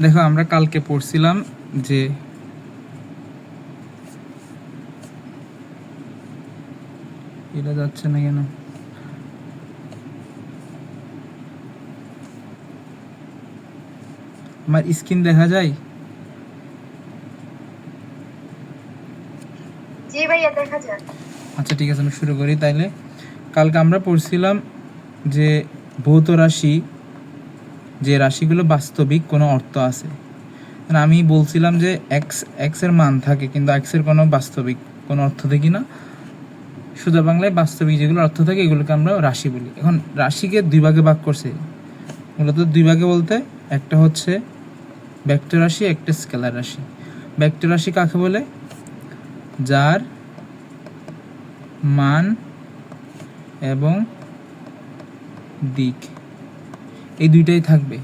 দেখো আমরা কালকে পড়ছিলাম যে এটা যাচ্ছে না কেন, আমার স্ক্রিন দেখা যায়? জি ভাইয়া দেখা যায়। আচ্ছা ঠিক আছে, আমি শুরু করি তাইলে। কালকে আমরা পড়ছিলাম যে ভৌত রাশি, যে রাশিগুলো বাস্তবিক কোনো অর্থ আছে। মানে আমি বলছিলাম যে এক্স এর মান থাকে, কিন্তু এক্স এর কোনো বাস্তবিক কোনো অর্থ দেখি না। সোজা বাংলায় বাস্তবিক যেগুলো অর্থ থাকে এগুলোকে আমরা রাশি বলি। এখন রাশিকে দুই ভাগে ভাগ করছে, মূলত দুই ভাগে বলতে একটা হচ্ছে ভেক্টর রাশি, একটা স্কেলার রাশি। ভেক্টর রাশি কাকে বলে? যার মান এবং দিক এই দুইটাই থাকবে।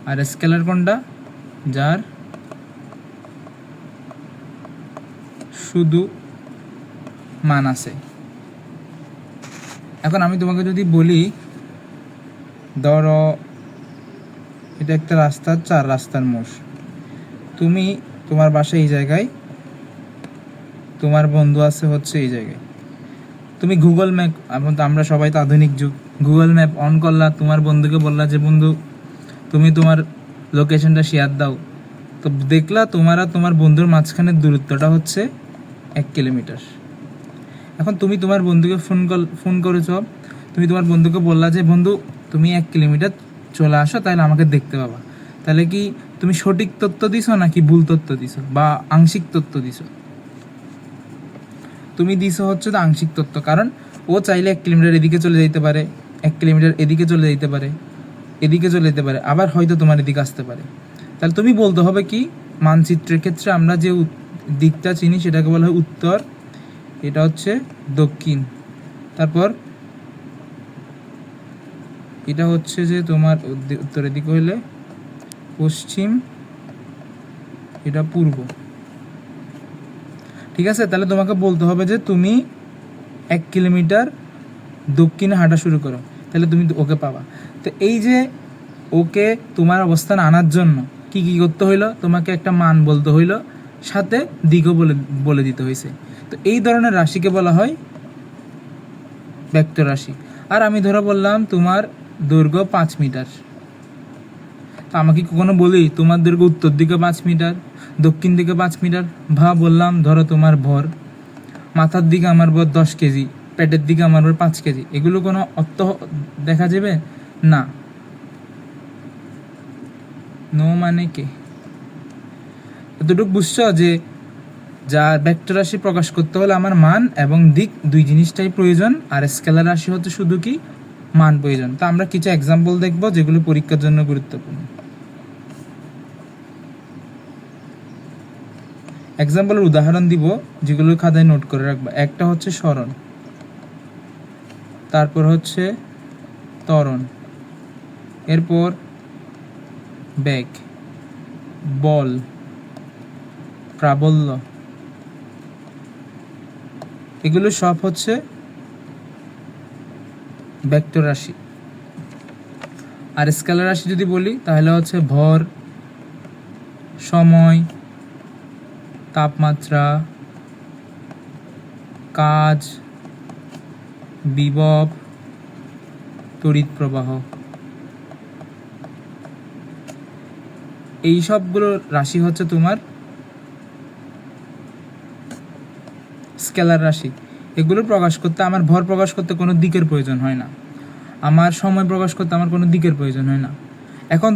আর স্কেলার কোনটা? যার শুধু মান আছে। এখন আমি তোমাকে যদি বলি, ধরো এটা একটা রাস্তার 4 রাস্তার মোড়, তুমি তোমার বাসা এই জায়গায়, তোমার বন্ধু আছে হচ্ছে এই জায়গায়। তুমি গুগল ম্যাপ, এখন তো আমরা সবাই তো আধুনিক যুগ, গুগল ম্যাপ অন করলা, তোমার বন্ধুকে বললা যে বন্ধু তুমি তোমার লোকেশনটা শেয়ার দাও, তো দেখলা তোমার আর তোমার বন্ধুর মাঝখানের দূরত্বটা হচ্ছে 1 কিলোমিটার। এখন তুমি তোমার বন্ধুকে ফোন করেছ, তুমি তোমার বন্ধুকে বললা যে বন্ধু তুমি 1 কিলোমিটার চলে আসো, তাহলে আমাকে দেখতে পাবা। তাহলে কি তুমি সঠিক তথ্য দিছো নাকি ভুল তথ্য দিছো বা আংশিক তথ্য দিছো? তুমি দিছো হচ্ছে তো আংশিক তথ্য, কারণ ও চাইলে 1 কিলোমিটার এদিকে চলে যেতে পারে, 1 কিলোমিটার এদিকে চলে যেতে পারে, এদিকে চলে যেতে পারে, আবার হয়তো তোমার এদিকে আসতে পারে। তাহলে তুমি বলতে হবে কি, মানচিত্রের ক্ষেত্রে আমরা যে দিকটা চিনি সেটাকে বলা হয় উত্তর, এটা হচ্ছে দক্ষিণ, তারপর এটা হচ্ছে যে তোমার উত্তরের দিকে হইলে পশ্চিম, এটা পূর্ব। ঠিক আছে, তাহলে তোমাকে বলতে হবে যে তুমি 1 কিলোমিটার দক্ষিণে হাঁটা শুরু করো, তাহলে তুমি ওকে পাবা। তো এই যে ওকে তোমার অবস্থান আনার জন্য কি কি করতে হইলো, তোমাকে একটা মান বলতে হইলো, সাথে দিকও বলে দিতে হয়েছে। তো এই ধরনের রাশিকে বলা হয় ভেক্টর রাশি। আর আমি ধরো বললাম তোমার দৈর্ঘ্য 5 মিটার, তো আমাকে কখনো বলি তোমার দৈর্ঘ্য উত্তর দিকে 5 মিটার, দক্ষিণ দিকে 5 মিটার। বললাম ধরো তোমার ভর, মাথার দিকে আমার ভর 10 কেজি, পেটের দিকে আমার ভর 5 কেজি, এগুলো কোনো অর্থ দেখা যাবে না। নো মানে কে? এতটুকু বুঝছো যে যা ভেক্টর রাশি প্রকাশ করতে হলে আমার মান এবং দিক দুই জিনিসটাই প্রয়োজন, আর স্কেলার রাশি হচ্ছে শুধু কি মান প্রয়োজন। তা আমরা কিছু এক্সাম্পল দেখব যেগুলো পরীক্ষার জন্য গুরুত্বপূর্ণ। এক্সাম্পলের উদাহরণ দিব যেগুলো খাতায় নোট করে রাখবা। একটা হচ্ছে সরণ, তারপর হচ্ছে ত্বরণ, এরপর বেগ, বল, প্রাবল্য, এগুলো সব হচ্ছে ভেক্টর রাশি। আর স্কেলার রাশি যদি বলি তাহলে হচ্ছে ভর, সময়, তাপমাত্রা, কাজ, বিভব, তড়িৎ প্রবাহ, এই সবগুলো রাশি হচ্ছে তোমার স্কেলার রাশি। এগুলো প্রকাশ করতে আমার ভর প্রকাশ করতে কোনো দিকের প্রয়োজন হয় না, আমার সময় প্রকাশ করতে আমার কোনো দিকের প্রয়োজন হয় না। এখন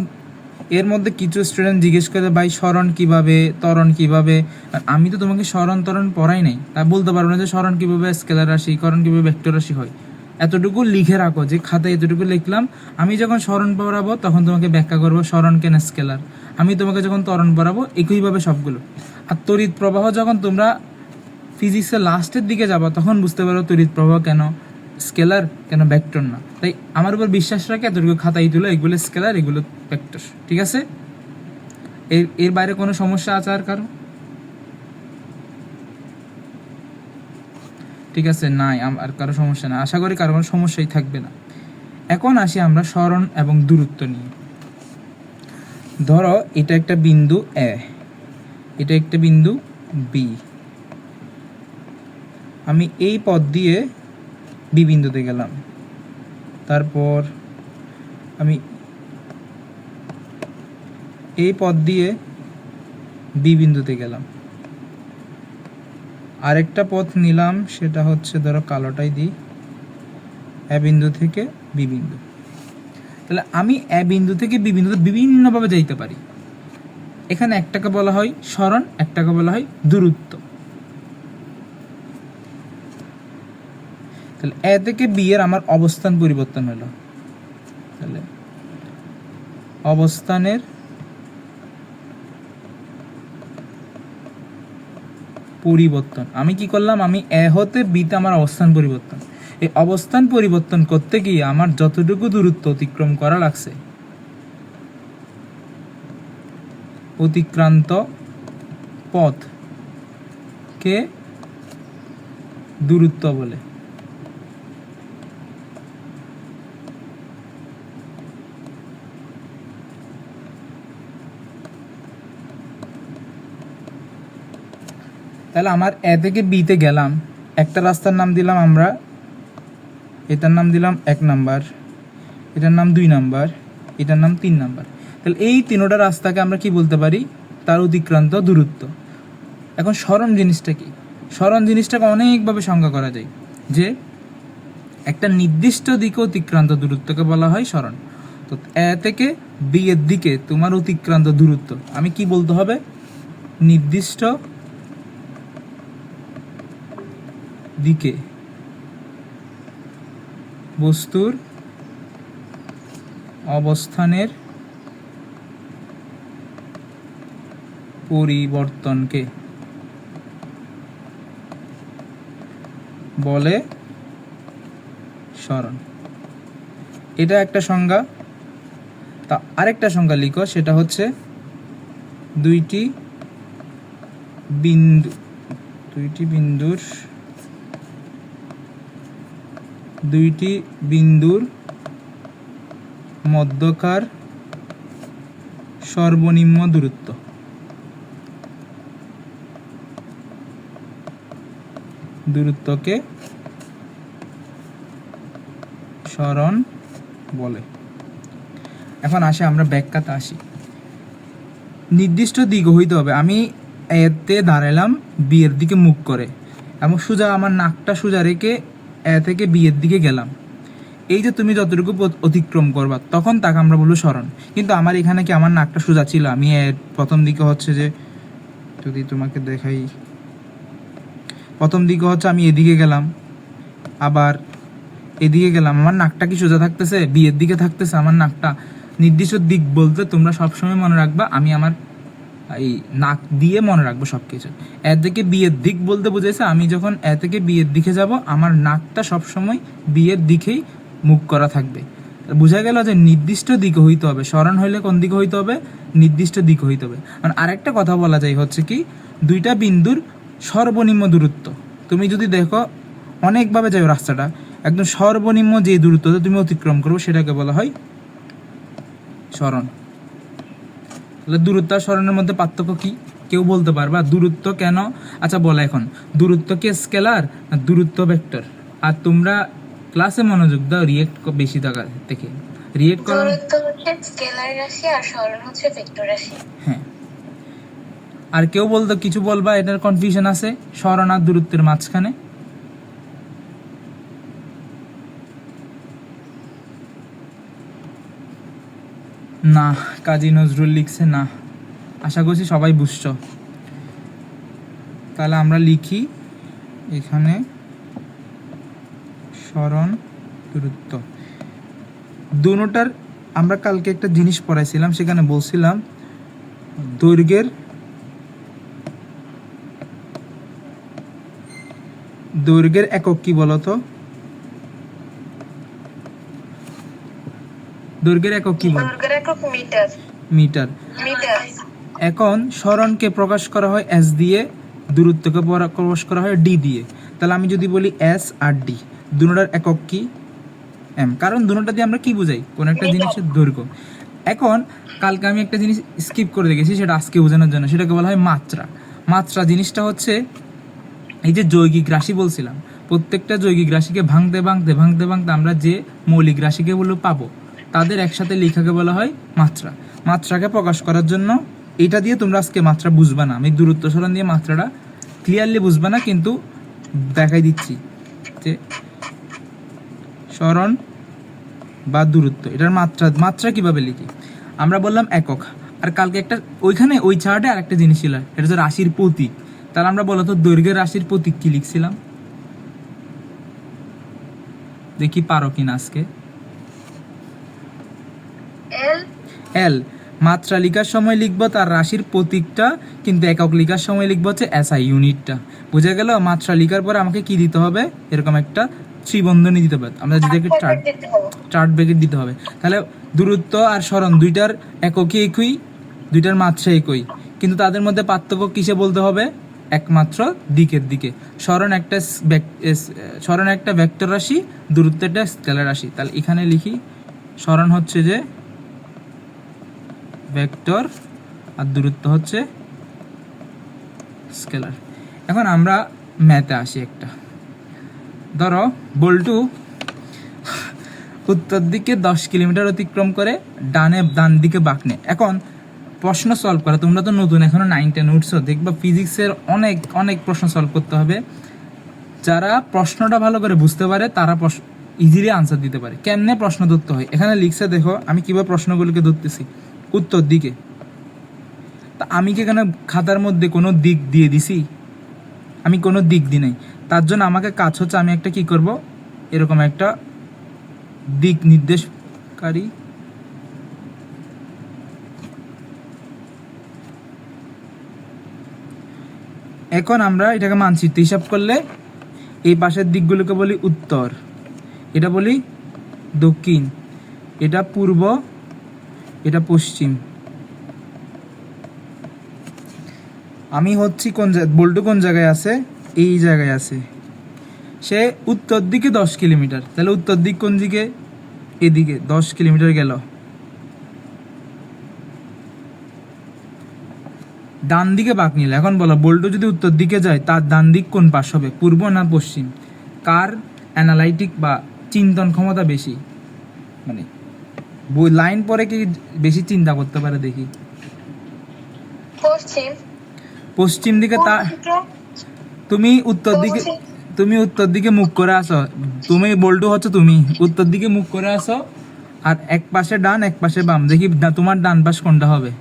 এর মধ্যে কিছু স্টুডেন্ট জিজ্ঞেস করে ভাই সরণ কিভাবে, ত্বরণ কিভাবে? আমি তো তোমাকে সরণ ত্বরণ পড়াই নাই, তা বলতে পারবো না যে সরণ কিভাবে স্কেলার রাশি, ত্বরণ কিভাবে ভেক্টর রাশি হয়। এতটুকু লিখে রাখো যে খাতায় এতটুকু লিখলাম, আমি যখন সরণ পড়াবো তখন তোমাকে ব্যাখ্যা করবো সরণ কেন স্কেলার, আমি তোমাকে যখন ত্বরণ পড়াবো একইভাবে সবগুলো। আর তড়িৎ প্রবাহ যখন তোমরা ফিজিক্সের লাস্টের দিকে যাবো তখন বুঝতে পারো তড়িৎ প্রবাহ কেন স্কেলার, কেন ভেক্টর না। তাই আমার উপর বিশ্বাস রাখে এতটুকু খাতায় তুলো, এগুলো স্কেলার, এগুলো ভেক্টর। ঠিক আছে, এর বাইরে কোনো সমস্যা আছে আর কারো? ঠিক আছে, নাই আর কারো সমস্যা না, আশা করি কারো কোনো সমস্যাই থাকবে না। এখন আসি আমরা সরণ এবং দূরত্ব নিয়ে। ধরো এটা একটা বিন্দু এ, এটা একটা বিন্দু বি, আমি এই পথ দিয়ে বি বিন্দুতে গেলাম, তারপর আমি এই পথ দিয়ে বি বিন্দুতে গেলাম, আরেকটা পথ নিলাম, সেটা হচ্ছে ধরো কালোটাই দিই, এ বিন্দু থেকে বি বিন্দু। তাহলে আমি এ বিন্দু থেকে বি বিন্দুতে বিভিন্নভাবে যাইতে পারি। এখানে একটাকে বলা হয় সরণ, একটাকে বলা হয় দূরত্ব। তাহলে এ থেকে বি এর আমার অবস্থান পরিবর্তন হলো, তাহলে অবস্থানের পরিবর্তন, আমি কি করলাম, আমি এ হতে বিতে আমার অবস্থান পরিবর্তন। এই অবস্থান পরিবর্তন করতে গিয়ে আমার যতটুকু দূরত্ব অতিক্রম করা লাগছে, অতিক্রান্ত পথকে দূরত্ব বলে। তাহলে আমার এ থেকে বিতে গেলাম, একটা রাস্তার নাম দিলাম আমরা, এটার নাম দিলাম 1 নাম্বার, এটার নাম 2 নাম্বার, এটার নাম 3 নাম্বার। তাহলে এই তিনোটা রাস্তাকে আমরা কি বলতে পারি, তার অতিক্রান্ত দূরত্ব। এখন সরণ জিনিসটা কি, সরণ জিনিসটাকে অনেকভাবে সংজ্ঞা করা যায়, যে একটা নির্দিষ্ট দিকে অতিক্রান্ত দূরত্বকে বলা হয় সরণ। তো এ থেকে বি এর দিকে তোমার অতিক্রান্ত দূরত্ব আমি কি বলতে হবে, নির্দিষ্ট দিকে বস্তুর অবস্থানের পরিবর্তনকে বলে সরণ। এটা একটা সংজ্ঞা। তা আরেকটা সংজ্ঞা লিখো, সেটা হচ্ছে দুইটি বিন্দুর মধ্যকার সর্বনিম্ন দূরত্বকে সরণ বলে। এখন আসে আমরা ব্যাখ্যাতে আসি। নির্দিষ্ট দিক হইতে হবে, আমি এতে দাঁড়ালাম বি এর দিকে মুখ করে, এবং সোজা আমার নাকটা সোজা রেখে এ থেকে বি এর দিকে গেলাম। এই যে তুমি যতটুকু অতিক্রম করবা তখন তাকে আমরা বলবো সরণ। কিন্তু আমার এখানে কি আমার নাকটা সোজা ছিল, আমি প্রথম দিকে হচ্ছে যে, যদি তোমাকে দেখাই, প্রথম দিকে হচ্ছে আমি এদিকে গেলাম, আবার এদিকে গেলাম, আমার নাকটা কি সোজা থাকতেছে, বিয়ের দিকে থাকতেছে আমার নাকটা। নির্দিষ্ট দিক বলতে তোমরা সবসময় মনে রাখবা, আমি আমার এই নাক দিয়ে মনে রাখবো সবকিছু। এ থেকে বিয়ের দিক বলতে বুঝাইছে, আমি যখন এ থেকে বিয়ের দিকে যাব আমার নাকটা সবসময় বিয়ের দিকেই মুখ করা থাকবে। বোঝা গেল যে নির্দিষ্ট দিকে হইতে হবে, সরণ হইলে কোন দিকে হইতে হবে, নির্দিষ্ট দিকে হইতে হবে। কারণ আরেকটা কথা বলা যায় হচ্ছে কি, দুইটা বিন্দুর সর্বনিম্ন দূরত্ব, তুমি যদি দেখো অনেকভাবে যাই রাস্তাটা, একদম সর্বনিম্ন যে দূরত্বটা তুমি অতিক্রম করবো সেটাকে বলা হয় সরণ। তাহলে দূরত্ব আর সরণের মধ্যে পার্থক্য কি কেউ বলতে পারবা? দূরত্ব কেন, আচ্ছা বলা, এখন দূরত্ব কি স্কেলার না দূরত্ব ভেক্টর? আর তোমরা ক্লাসে মনোযোগ দাও, রিয়েক্ট বেশি থাকা থেকে রিয়েক্ট করো। দূরত্ব হচ্ছে স্কেলার রাশি আর সরণ হচ্ছে ভেক্টর রাশি। হ্যাঁ, আর কেউ বলতো কিছু বলবা, এটার কনফিউশন আছে সরণ আর দূরত্বের মাঝখানে। না, কাজী নজরুল লিখছে না, আশা করছি সবাই বুঝছো। তাহলে আমরা লিখি এখানে সরণ দূরত্ব দুটোটার। আমরা কালকে একটা জিনিস পড়াইছিলাম, সেখানে বলছিলাম দৈর্ঘ্যের একক কি বলতো? দৈর্ঘ্যের একক কি বল? দৈর্ঘ্যের একক মিটার। মিটার। এখন সরণকে প্রকাশ করা হয় এস দিয়ে, দূরত্বকে প্রকাশ করা হয় ডি দিয়ে। তাহলে আমি যদি বলি এস আর ডি, দুটোটার একক কি? এম। কারণ দুটোটা দিয়ে আমরা কি বুঝাই, কোন একটা জিনিসের দৈর্ঘ্য। এখন কালকে আমি একটা জিনিস স্কিপ করে রেখেছি, সেটা আজকে বোঝানোর জন্য, সেটাকে বলা হয় মাত্রা। মাত্রা জিনিসটা হচ্ছে এই যে যৌগিক রাশি বলছিলাম, প্রত্যেকটা যৌগিক রাশিকে ভাঙতে ভাঙতে ভাঙতে ভাঙতে আমরা যে মৌলিক রাশিকেগুলো পাবো তাদের একসাথে লেখাকে বলা হয় মাত্রা। মাত্রাকে প্রকাশ করার জন্য এটা দিয়ে তোমরা আজকে মাত্রা বুঝবা না, আমি দূরত্ব সরণ দিয়ে মাত্রাটা ক্লিয়ারলি বুঝবা না, কিন্তু দেখাই দিচ্ছি যে সরণ বা দূরত্ব, এটার মাত্রা মাত্রা কিভাবে লিখি। আমরা বললাম একক, আর কালকে একটা ওইখানে ওই চার্টে আর একটা জিনিস ছিল, এটা হচ্ছে রাশির প্রতীক। তাহলে আমরা বলতো দৈর্ঘ্যের রাশির প্রতীক কি লিখছিলাম, দেখি পারো কিনা আজকে। এল। এল। মাত্রা লিখার সময় লিখবো তার রাশির প্রতীকটা, কিন্তু একক লিখার সময় লিখবো হচ্ছে এসআই ইউনিটটা। বুঝা গেল? মাত্রা লিখার পরে আমাকে কি দিতে হবে, এরকম একটা ত্রিবন্ধনী দিতে হবে, আমরা যেটাকে চার্ট ব্রেকেট দিতে হবে। তাহলে দূরত্ব আর সরণ দুইটার এককই একই, দুইটার মাত্রা একই, কিন্তু তাদের মধ্যে পার্থক্য কিসে বলতে হবে, একমাত্র দিকের দিকে। সরণ একটা ভেক্টর রাশি, দূরত্ব একটা স্কেলার রাশি। তাহলে এখানে লিখি সরণ হচ্ছে যে ভেক্টর আর দূরত্ব হচ্ছে স্কেলার। এখন আমরা ম্যাথে আসি একটা। ধরো বল্টু উত্তর দিকে 10 কিলোমিটার অতিক্রম করে ডান দিকে বাঁক নেয়। এখন প্রশ্ন সলভ করা, তোমরা তো নতুন, এখনো 9-10 উঠছো, দেখবা ফিজিক্সের অনেক অনেক প্রশ্ন সলভ করতে হবে। যারা প্রশ্নটা ভালো করে বুঝতে পারে তারা ইজিলি আনসার দিতে পারে। কেমনে প্রশ্ন ধরতে হয় এখানে লিখছে, দেখো আমি কিভাবে প্রশ্নগুলোকে ধরতেছি। উত্তর দিকে, তা আমি কি এখানে খাতার মধ্যে কোনো দিক দিয়ে দিছি, আমি কোনো দিক দিই নাই। তার জন্য আমাকে কাজ হচ্ছে, আমি একটা কি করব, এরকম একটা দিক নির্দেশকারী এখন আমরা এটাকে মানচিত্র হিসাব করলে এই পাশের দিকগুলোকে বলি উত্তর, এটা বলি দক্ষিণ, এটা পূর্ব, এটা পশ্চিম। আমি হচ্ছি বল্টু কোন জায়গায় আছে, এই জায়গায় আছে। সে উত্তর দিকে 10 কিলোমিটার, তাহলে উত্তর দিক কোন দিকে, এদিকে 10 কিলোমিটার গেল। ডান দিকে বাঁক নিল। এখন বলো বল্টু যদি উত্তর দিকে যায় তার ডান দিক কোন পাশ হবে, পূর্ব না পশ্চিম? কার অ্যানালাইটিক বা চিন্তন ক্ষমতা বেশি, মানে লাইন পরে কি বেশি চিন্তা করতে পারে দেখি। পশ্চিম। পশ্চিম দিকে তা তুমি উত্তর দিকে মুখ করে আসো, তুমি বল্টু হচ্ছে, তুমি উত্তর দিকে মুখ করে আসো, আর এক পাশে ডান এক পাশে বাম, দেখি তোমার ডান পাশ কোনটা হবে।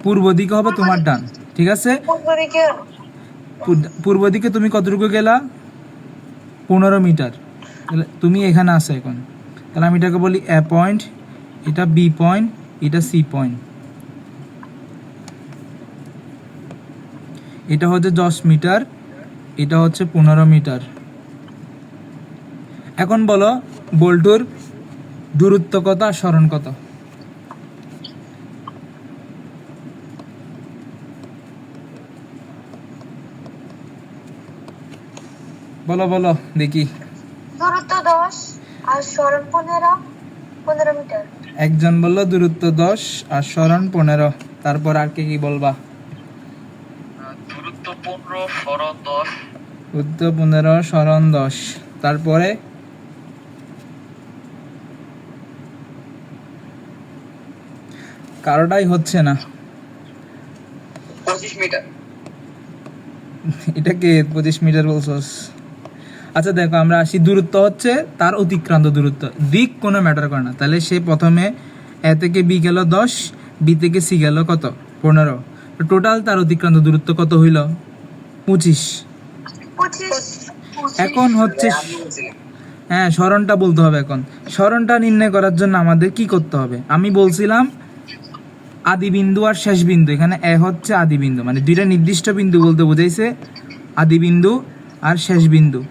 পূর্ব দিকে হবে তোমার ডান, ঠিক আছে। পূর্ব দিকে তুমি কতটুকু গেলা, 15 মিটার। তাহলে তুমি এখানে আসো এখন, তাহলে আমি এটাকে বলি এ পয়েন্ট, এটা বি পয়েন্ট, এটা সি পয়েন্ট। এটা হচ্ছে 10 মিটার, এটা হচ্ছে 15 মিটার। এখন বলো বল্টুর দূরত্ব কত আর সরণ কত? বলো বলো দেখি। দূরত্ব 10 আর সরণ 15 মিটার। একজন বললো দূরত্ব 10 আর সরণ 15, তারপর আর কি বলবা? দূরত্ব 15 সরণ 10। দূরত্ব 15 সরণ 10, তারপরে কারোটাই হচ্ছে না। 25 মিটার। এটাকে 25 মিটার বলছস? আচ্ছা দেখো আমরা আসি, দূরত্ব হচ্ছে তার অতিক্রান্ত দূরত্ব, দিক কোনো ম্যাটার করে না। তাহলে সে প্রথমে এ থেকে বি গেল 10, বি থেকে সি গেল কত, 15, টোটাল তার অতিক্রান্ত দূরত্ব কত হইল, 25। এখন হচ্ছে হ্যাঁ সরণটা বলতে হবে। এখন সরণটা নির্ণয় করার জন্য আমাদের কি করতে হবে, আমি বলছিলাম আদি বিন্দু আর শেষ বিন্দু। এখানে এ হচ্ছে আদি বিন্দু, মানে দুইটা নির্দিষ্ট বিন্দু বলতে বোঝাইছে আদি বিন্দু আর শেষ বিন্দু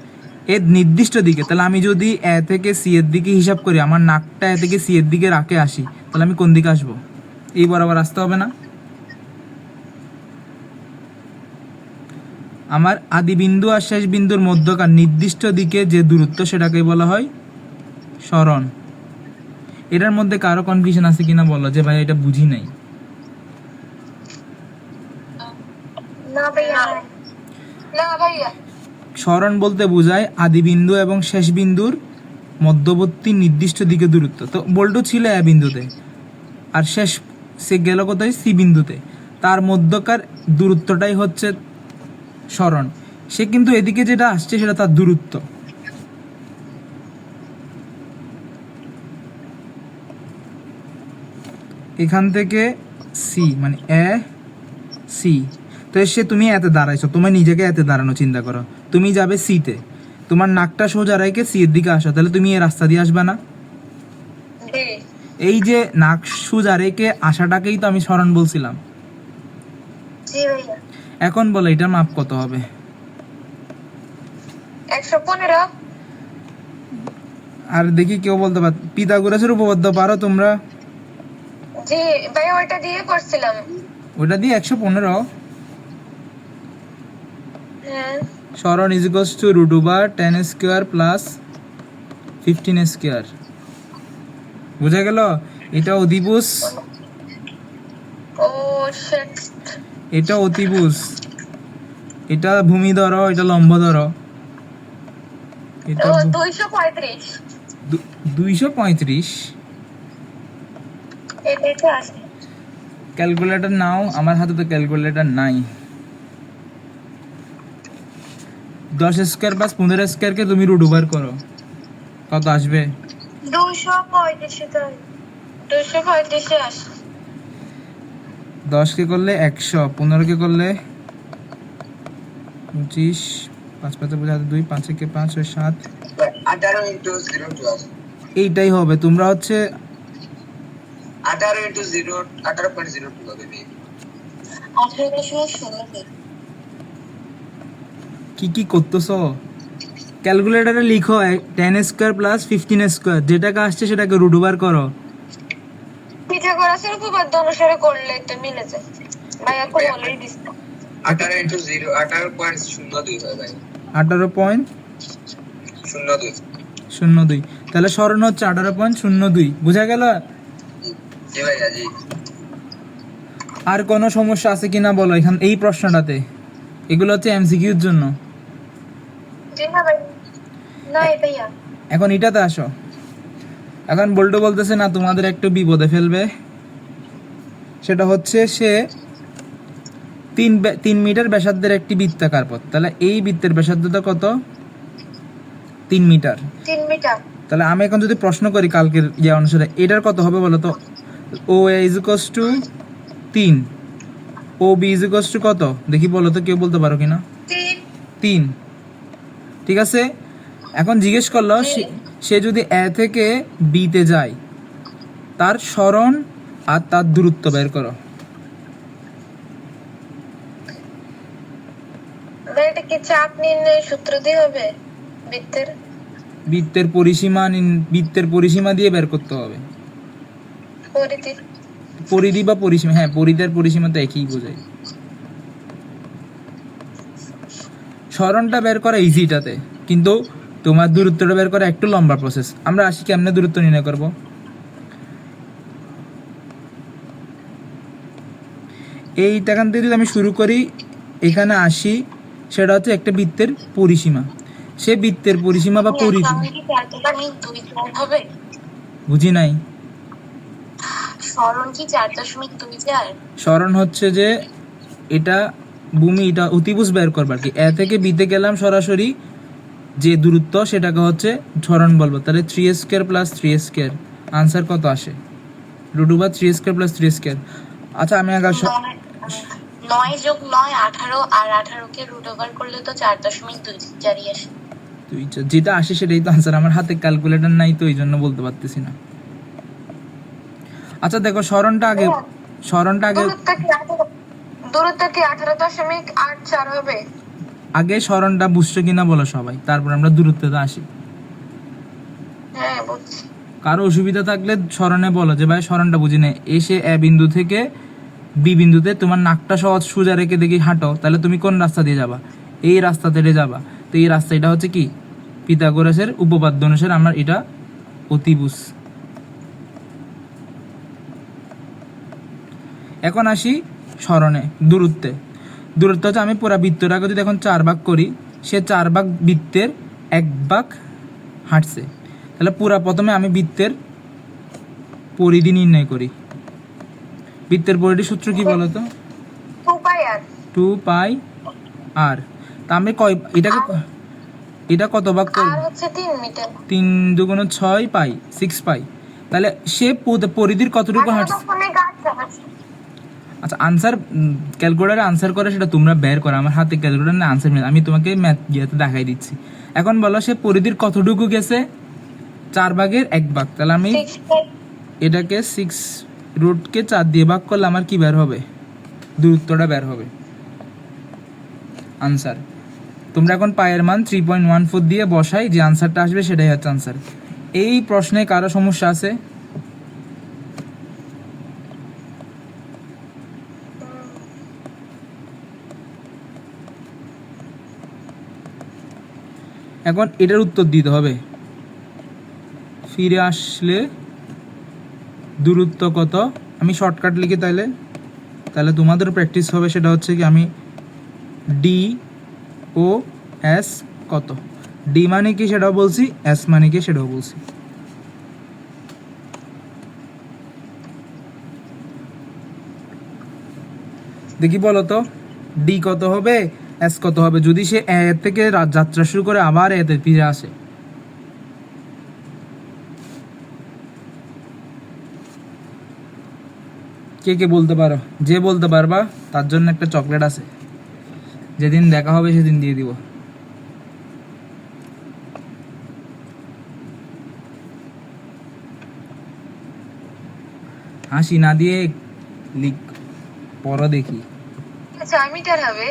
এর নির্দিষ্ট দিকে। তাহলে আমি যদি এ থেকে সি এর দিকে হিসাব করি, আমার নাকটা এ থেকে সি এর দিকে রাখে আসি, তাহলে আমি কোন দিকে আসবো, এই বরাবর আসতে হবে না? আমার আদি বিন্দু আর শেষ বিন্দুর মধ্যকার নির্দিষ্ট দিকে যে দূরত্ব সেটাকে বলা হয় সরণ। এটার মধ্যে কারো কনফিউশন আছে কিনা বলো, যে ভাই এটা বুঝি নাই। না ভাইয়া, না ভাইয়া। সরণ বলতে বোঝায় আদি বিন্দু এবং শেষ বিন্দুর মধ্যবর্তী নির্দিষ্ট দিকে দূরত্ব। তো বল্টু ছিল এ বিন্দুতে, আর শেষ সে গেল কোথায়, সি বিন্দুতে, তার মধ্যকার দূরত্বটাই হচ্ছে সরণ। সে কিন্তু এদিকে যেটা আসছে সেটা তার দূরত্ব। এখান থেকে সি মানে এ সি, তো সে তুমি এতে দাঁড়াইছো, তোমার নিজেকে এতে দাঁড়ানো চিন্তা করো। তুমি যাবে সিতে, তোমার নাকটা সোজা রেখে সি এর দিকে আসো, তাহলে তুমি এই রাস্তা দিয়ে আসবে না? জি এই যে নাক সোজা রেখে আসাটাকেই তো আমি সরণ বলছিলাম। জি ভাইয়া। এখন বলো এটার মাপ কত হবে? 115। আর দেখি কেউ বলতে পার, পিথাগোরাসের উপপাদ্য পারো তোমরা? জি ভাইয়া, ওইটা দিয়ে করছিলাম। ওটা দিয়ে 115। হ্যাঁ। সরণ is equals to root over 10 square plus 15 square. বুঝা গেল? এটা অধিভুজ, ও শিট। এটা অতিভুজ, এটা ভূমি ধরো, এটা লম্ব ধরো, এটা ও 235। 235। এটাই তো আছে। ক্যালকুলেটর নাও, আমার হাতে তো ক্যালকুলেটর নাই। 10 স্কোয়ার প্লাস 15 স্কোয়ারকে তুমি রুট ওভার করো, কত আসবে? 235 তো 235 আসে। 10 কে করলে 100, 15 কে করলে 25, 5 5 বোঝা 2, 5 কে 5 6 7, 18 into 0 to us. এইটাই হবে। তোমরা হচ্ছে 18 into 0, 18.02 হবে maybe. 18.16। কি করতেছো? ক্যালকুলেটরে লিখো 10 স্কোয়ার প্লাস 15 স্কোয়ার, যেটাকে আসছে সেটাকে রুট ওভার করো। পিথাগোরাসের উপপাদ্য অনুসারে করলে এটা মিলে যায়। ভাইয়া তো বলেই দিস। 18 into 0, 18.02 হয় ভাই। 18.02। 02। তাহলে সরণ হচ্ছে 18.02। বুঝা গেল? জি ভাইয়া জি। আর কোনো সমস্যা আছে কিনা বলো এখান এই প্রশ্নটাতে? এগুলো হচ্ছে এমসিকিউর জন্য। জি না ভাই, না ভাইয়া। এখন এটাতে আসো। এখন বল্টু বলতেছে না তোমাদের একটু বিপদে ফেলবে, সেটা হচ্ছে সে 3 মিটার ব্যাসার্ধের একটি বৃত্তাকার পথ, তাহলে এই বৃত্তের ব্যাসার্ধতা কত? 3 মিটার। 3 মিটার। তাহলে আমি এখন যদি প্রশ্ন করি কালকের ইয়ে অনুসারে, এটার কত হবে বলো তো? O A is equals to 3, O B is equals to কত দেখি বলো তো, কেউ বলতে পারো কিনা? 3। ঠিক আছে, এখন জিজ্ঞেস করলো সে যদি এ থেকে বিতে যায়, তার সরণ আর তার দূরত্ব বের করো। ভাই এটা কি চাপ নির্ণয় সূত্র দিয়ে হবে? বৃত্তের পরিসীমা দিয়ে বের করতে হবে। পরিধি। পরিধি বা পরিসীমা, হ্যাঁ পরিধি আর পরিসীমা তো একই বোঝায়। সরণটা বের করা ইজিটাতে, কিন্তু তোমার দূরত্বটা বের করা একটু লম্বা প্রসেস। আমরা আসি কেমনে দূরত্ব নির্ণয় করব। এইখান থেকে যদি আমি শুরু করি, এখানে আসি, সেটা হচ্ছে একটা বৃত্তের পরিসীমা। সে বৃত্তের পরিসীমা বা পরিধি, হবে বুঝি নাই। সরণ কি 4.24? সরণ হচ্ছে যে এটা ভূমি, এটা অতিভুজ বের করবার কি, এ থেকে বিতে গেলাম সরাসরি, যে দূরত্ব সেটাকে হচ্ছে সরণ বলবো। তাহলে 3 স্কোয়ার প্লাস 3 স্কোয়ার, আনসার কত আসে? Root over 3 square plus 3 square. আচ্ছা আমি আগে 9 যোগ 9 18, আর 18 কে রুট ওভার করলে তো 4.24 আসে। যেটা আসে সেটাই তো আনসার। আমার হাতে ক্যালকুলেটর নাই তো এই জন্য বলতে পারতেছি না। আচ্ছা দেখো সরণটা আগে দূরত্ব কি 18.84 হবে? আগে সরণটা বুঝছো কিনা বলো সবাই, তারপর আমরা দূরত্বতে আসি। হ্যাঁ বুঝছি। কারো অসুবিধা থাকলে সরণে বলো যে ভাই সরণটা বুঝি না। এসে এ বিন্দু থেকে বি বিন্দুতে তোমার নাকটা সহজ সোজা রেখে দেখি হাঁটো, তাহলে তুমি কোন রাস্তা দিয়ে যাবা? এই রাস্তা দিয়ে যাবা। তো এই রাস্তা, এটা হচ্ছে কি পিথাগোরাসের উপপাদ্য অনুসারে আমরা এটা অতিভুজ। এখন আসি স্মরণে, দূরত্বে। দূরত্ব হচ্ছে আমি পুরা বৃত্তটাকে যদি এখন 4 ভাগ করি, সে 4 ভাগ বৃত্তের 1 ভাগ হাঁটছে। তাহলে পুরা প্রথমে আমি বৃত্তের পরিধি নির্ণয় করি। বৃত্তের পরিধি সূত্র কি বলতো? 2πr 2 πr। তা আমি এটা কত ভাগ করব? আর হচ্ছে 3 মিটার। 3 দুগুণ 6 পাই, 6 পাই। তাহলে সে পরিধির কতটুকু হাঁটছে? আচ্ছা, আনসার ক্যালকুলেটারে আনসার করে সেটা তোমরা বের করো, আমার হাতে ক্যালকুলেটার না আনসার নেই, আমি তোমাকে ম্যাথ ইয়েতে দেখাই দিচ্ছি। এখন বলো সে পরিধির কতটুকু গেছে? 4 ভাগের 1 ভাগ। তাহলে আমি এটাকে 6 রুটকে 4 দিয়ে ভাগ করলে আমার কি বের হবে? দূরত্বটা বের হবে। আনসার তোমরা এখন পায়ের মান 3.14 দিয়ে বসাই, যে আনসারটা আসবে সেটাই হচ্ছে আনসার। এই প্রশ্নে কারো সমস্যা আছে? এখন এটার উত্তর দিতে হবে। ফিরে আসলে দূরত্ব কত? আমি শর্টকাট লিখি তাহলে তোমাদের প্র্যাকটিস হবে। সেটা হচ্ছে কি, আমি ডি ও এস কত, ডি মানে কি সেটাও বলছি, এস মানে কি সেটাও বলছি। দেখি বলো তো, ডি কত হবে, এস কত হবে যদি সে এ থেকে যাত্রা শুরু করে আবার এতে ফিরে আসে? কে কে বলতে পারো? যে বলতে পারবা তার জন্য একটা চকলেট আছে, যেদিন দেখা হবে সেদিন দিয়ে দিব। হাসি না দিয়ে লিখ, পড়ো দেখি। 6 মিটার হবে।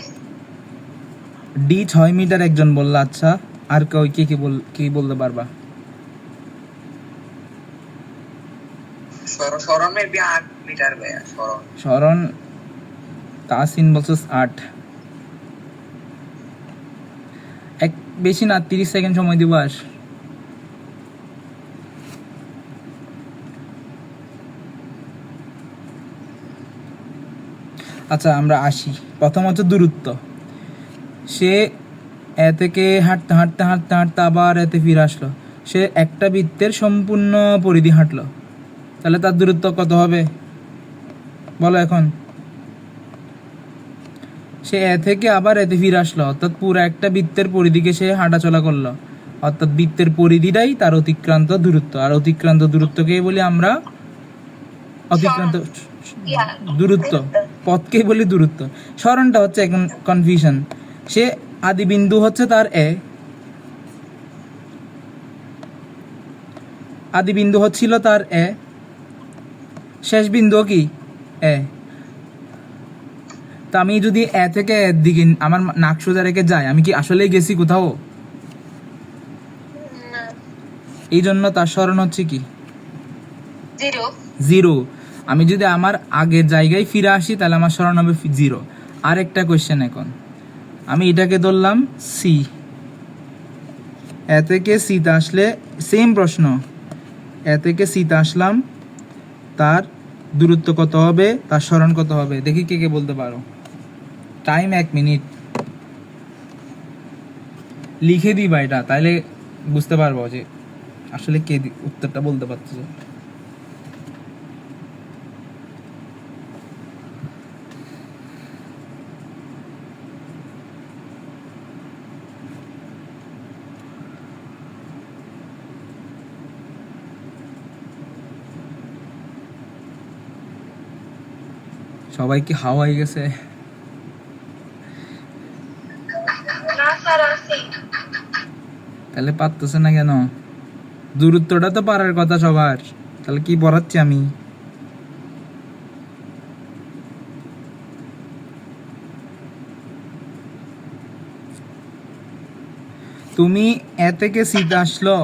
ডি 6 মিটার একজন বললো। আচ্ছা, আর কে কি বলতে পারবা? সরণ মেবি 8 মিটার ভাইয়া, স্মরণ তাসিন বলছে 8। বেশি না, 30 সেকেন্ড সময় দিব। আর আচ্ছা, আমরা আসি। প্রথম হচ্ছে দূরত্ব। সে এ থেকে হাঁটতে হাঁটতে হাঁটতে হাঁটতে আবার এতে ফিরে আসলো। সে একটা বৃত্তের সম্পূর্ণ পরিধি হাঁটলো, তাহলে তার দূরত্ব কত হবে বলো এখন? সে এ থেকে আবার এতে ফিরে আসলো, অর্থাৎ পুরো একটা বৃত্তের পরিধিকে সে হাঁটাচলা করলো, অর্থাৎ বৃত্তের পরিধিটাই তার অতিক্রান্ত দূরত্ব। আর অতিক্রান্ত দূরত্বকেই বলি আমরা অতিক্রান্ত দূরত্ব, পথকেই বলি দূরত্ব। স্মরণটা হচ্ছে এখন কনফিউশন। সে আদি বিন্দু হচ্ছে তার আদি বিন্দু হচ্ছিল তার শেষ বিন্দু কি তা আমি যদি থেকে এর দিকে আমার নাক সোজা রেখে যাই, আমি কি আসলেই গেছি কোথাও? এই জন্য তার স্মরণ হচ্ছে কি? 0। আমি যদি আমার আগের জায়গায় ফিরে আসি তাহলে আমার স্মরণ হবে 0। আরেকটা কোয়েশ্চেন, এখন আমি এটাকে ধরলাম সি, এ থেকে সিতে আসলে সেম প্রশ্ন, এ থেকে সিতে আসলাম, তার দূরত্ব কত হবে, তার স্মরণ কত হবে? দেখি কে কে বলতে পারো। Time 1 minute. লিখে দিবা এটা, তাইলে বুঝতে পারবো যে আসলে কে উত্তরটা বলতে পারতেছে। সবাই কি হাওয়া হয়ে গেছে? তাহলে পারতেছে না কেন? দূরত্বটা তো পারার কথা সবার, তাহলে কি পড়াচ্ছি আমি? তুমি এ থেকে সিতে আসলো,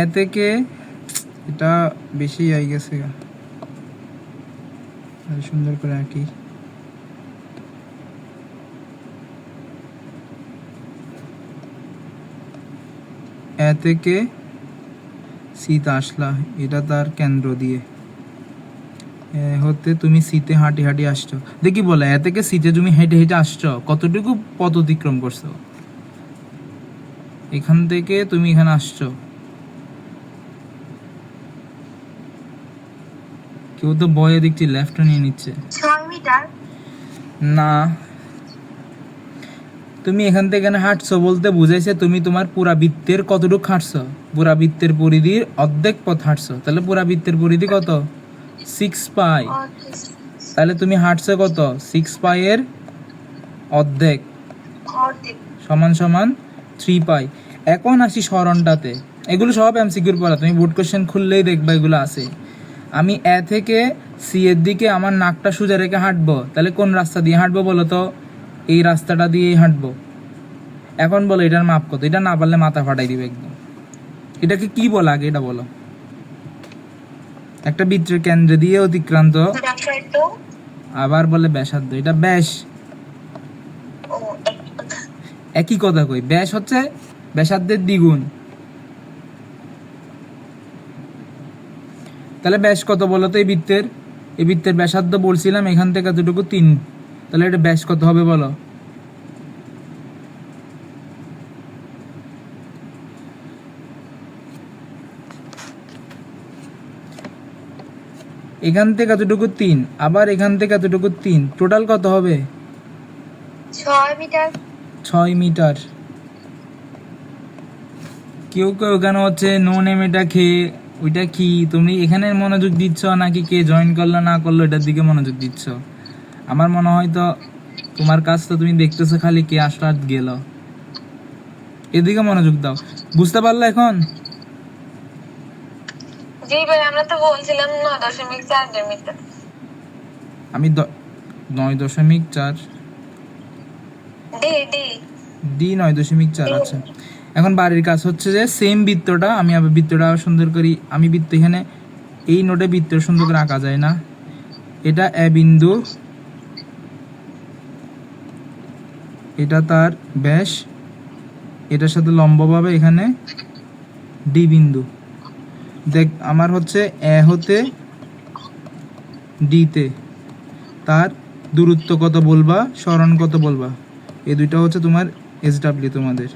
এ থেকে এটা বেশি হয়ে গেছে, সুন্দর করে আঁকি। এ থেকে সিতে আসলা, এটা তার কেন্দ্র দিয়ে এ হতে তুমি সিতে হাঁটি হাঁটি আসছো। দেখি বলে এ থেকে সিতে তুমি হেঁটে হেঁটে আসছো, কতটুকু পথ অতিক্রম করছো? এখান থেকে তুমি এখানে আসছো, কেউ তো বয়ে দেখছি লেফটে নিয়ে নিচ্ছে। 6 মিটার। না, তুমি এখান থেকে এখানে হাঁটছো বলতে বুঝাইছে তুমি তোমার পুরা বৃত্তের কতটুকু হাঁটছো, পুরা বৃত্তের পরিধির অর্ধেক পথ হাঁটছো। তাহলে পুরা বৃত্তের পরিধি কত? 6 পাই। তাহলে তুমি হাঁটছো কত? 6 পাইয়ের অর্ধেক সমান সমান 3 পাই। এখন আসি সরণটাতে। এগুলো সব এমসিকিউর পড়া, তুমি বোর্ড কোশ্চেন খুললেই দেখবা এগুলো আছে। আমি এ থেকে সি এর দিকে আমার নাকটা সোজা রেখে হাঁটবো, তাহলে কোন রাস্তা দিয়ে হাঁটবো বলো তো? এই রাস্তাটা দিয়েই হাঁটবো। এখন বলো এটার মাপ কত? এটা না পারলে মাথা ফাটাই দিবে একদম। এটাকে কি বলে আগে এটা বলো। একটা বৃত্তের কেন্দ্র দিয়ে অতিক্রান্ত, আবার বলে ব্যাসার্ধ। এটা ব্যাস, একই কথা কই। ব্যাস হচ্ছে ব্যাসার্ধের দ্বিগুণ। তাহলে ব্যাস কত বলো তো এই বৃত্তের? এই বৃত্তের ব্যাসার্ধ বলছিলাম এখান থেকে এতটুকু 3। তাহলে এটা ব্যাস কত হবে বলো? এখান থেকে এতটুকু 3, আবার এখান থেকে এতটুকু 3, টোটাল কত হবে? 6 মিটার। 6 মিটার। কেউ কেউ এখানে হচ্ছে নো নেম এটা খেয়ে ওইটা কি, তুমি এখানে মনোযোগ দিচ্ছ নাকি কে জয়েন করলো না করলো এটার দিকে মনোযোগ দিচ্ছ? আমার মনে হয় তো তোমার কাজ তো তুমি দেখতেছো খালি কে আসলো আর গেল, এদিকে মনোযোগ দাও। বুঝতে পারলে এখন? জি ভাই, আমরা তো বলছিলাম 9.4 মিটার। আমি 9.4 ডি ডি ডি 9.4। আচ্ছা, এখন বাড়ির কাজ হচ্ছে যে সেম বৃত্তটা আমি আবার বৃত্তটা সুন্দর করি। আমি বৃত্ত এখানে এই নোটে বৃত্ত সুন্দর করে আঁকা যায় না। এটা এ বিন্দু, এটা তার ব্যাস, এটার সাথে লম্বভাবে এখানে ডি বিন্দু। দেখ আমার হচ্ছে এ হতে ডিতে তার দূরত্ব কত বলবা, সরণ কত বলবা। এই দুইটা হচ্ছে তোমার SW। তোমাদের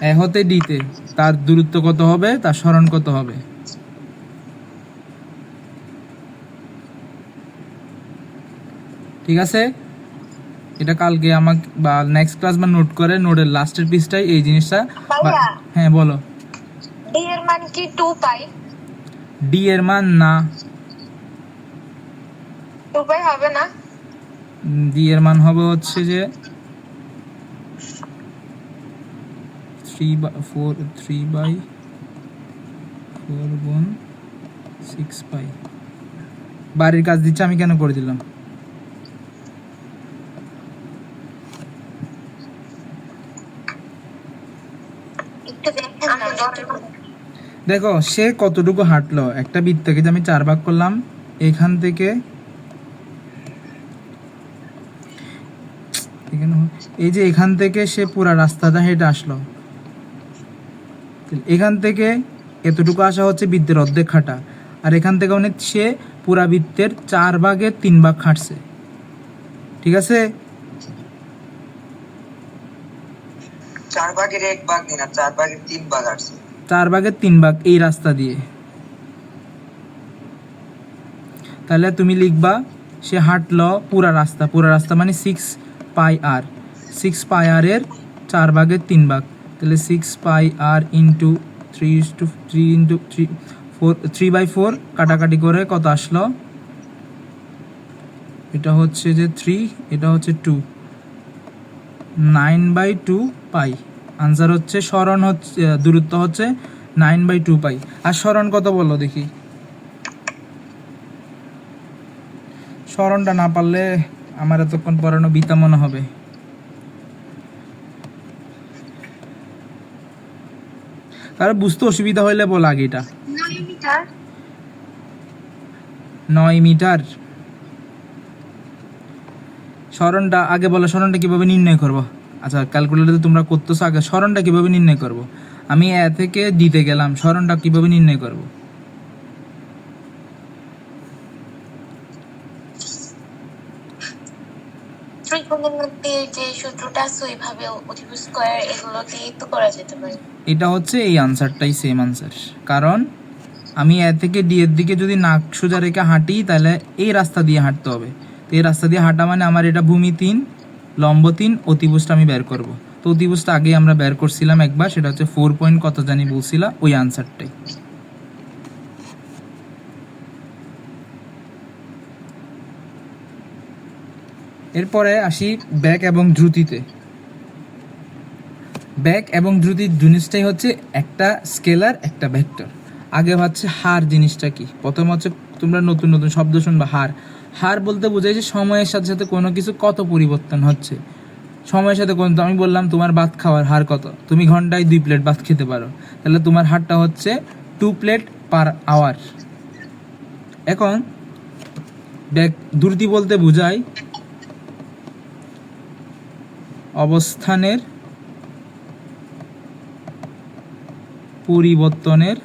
এ হতে ডিতে তার দূরত্ব কত হবে, তার সরণ কত হবে। ঠিক আছে, এটা কালকে আমাকে বা নেক্সট ক্লাস বা নোট করে নোটের লাস্টের পৃষ্ঠায় এই জিনিসটা হ্যাঁ বলো। ডি এর মান কি 2 পাই? ডি এর মান না, 2 পাই হবে না। ডি এর মান হবে হচ্ছে যে 3/4 পাই। বাড়ির কাজ দিচ্ছে, আমি কেন করে দিলাম? একটু দেখেন না। দেখো সে কতটুকু হাঁটলো। একটা বৃত্তকে যে আমি 4 ভাগ করলাম, এখান থেকে এই যে এখান থেকে সে পুরা রাস্তাটা হেঁটে আসলো। এখান থেকে এতটুকু আসা হচ্ছে বৃত্তের অর্ধেক হাঁটা, আর এখান থেকে অনেক সে পুরা বৃত্তের 4 ভাগের 3 ভাগ হাঁটছে। ঠিক আছে, 4 ভাগের 1 ভাগ না, 4 ভাগের 3 ভাগ আসছে। 4 ভাগের 3 ভাগ এই রাস্তা দিয়ে। তাহলে তুমি লিখবা সে হাঁটলো পুরা রাস্তা, পুরা রাস্তা মানে 6 পাই আর। 6 পাই আর এর 4 ভাগের 3 ভাগ, তাহলে 6 পাই আর ইন্টু 3/4 কাটাকাটি করে কত আসলো? এটা হচ্ছে যে 3, এটা হচ্ছে 2, 9/2 পাই। আনসার হচ্ছে সরণ হচ্ছে দূরত্ব হচ্ছে 9/2 পাই। আর সরণ কত বললো দেখি? সরণটা না পারলে আমার এতক্ষণ পড়ানো বৃথা মনে হবে। কারণ বুঝতে অসুবিধা হইলে বল আগে। এটা 9 মিটার। 9 মিটার। সরণটা আগে বলো, সরণটা কিভাবে নির্ণয় করব? আচ্ছা, ক্যালকুলেটরে তোমরা করতেছো, আগে সরণটা কিভাবে নির্ণয় করব? আমি এ থেকে দিতে গেলাম, সরণটা কিভাবে নির্ণয় করব? ত্রিকোণের মধ্যে যে সূত্রটা আছে ওইভাবে অতিভুজ স্কয়ার এগুলো দিয়ে তো করা যেতে পারে। এটা হচ্ছে এই আনসারটাই সেম আনসার, কারণ আমি এ থেকে ডি এর দিকে যদি নাক সোজা রেখে হাঁটি তাহলে এই রাস্তা দিয়ে হাঁটতে হবে। তো এই রাস্তা দিয়ে হাঁটা মানে আমার এটা ভূমি 3, লম্ব 3, অতিভুজটা আমি বের করব। তো অতিভুজটা আগেই আমরা বের করছিলাম একবার, সেটা হচ্ছে 4 পয়েন্ট কত জানি বলছিলাম, ওই আনসারটাই। এরপরে আসি ব্যাক এবং দ্রুতিতে। ব্যাক এবং দ্রুতির জিনিসটাই হচ্ছে একটা স্কেলার একটা ভেক্টর। আগে হচ্ছে হার জিনিসটা কি, প্রথম হচ্ছে তোমরা নতুন নতুন শব্দ শুনবা। হার, হার বলতে বোঝায় যে সময়ের সাথে সাথে কোনো কিছু কত পরিবর্তন হচ্ছে। সময়ের সাথে কোন, আমি বললাম তোমার ভাত খাওয়ার হার কত, তুমি ঘন্টায় 2 প্লেট ভাত খেতে পারো, তাহলে তোমার হারটা হচ্ছে 2 প্লেট পার আওয়ার। এখন ব্যাক দ্রুতি বলতে বোঝায় অবস্থানের পরিবর্তনের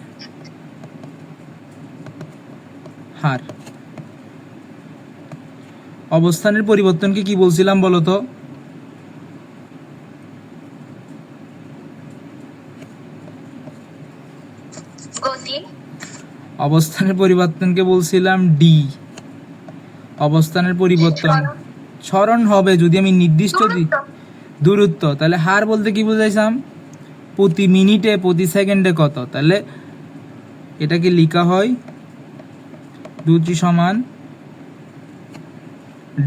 হার। অবস্থানের পরিবর্তনকে কি বলছিলাম বলো তো? গতি। অবস্থানের পরিবর্তনকে বলছিলাম ডি। অবস্থানের পরিবর্তন সরণ হবে যদি আমি নির্দিষ্ট দিই দূরত্ব, তাহলে হার বলতে কি বুঝাইছিলাম? প্রতি মিনিটে প্রতি সেকেন্ডে কত, তাহলে এটাকে লেখা হয় দ্রুতি সমান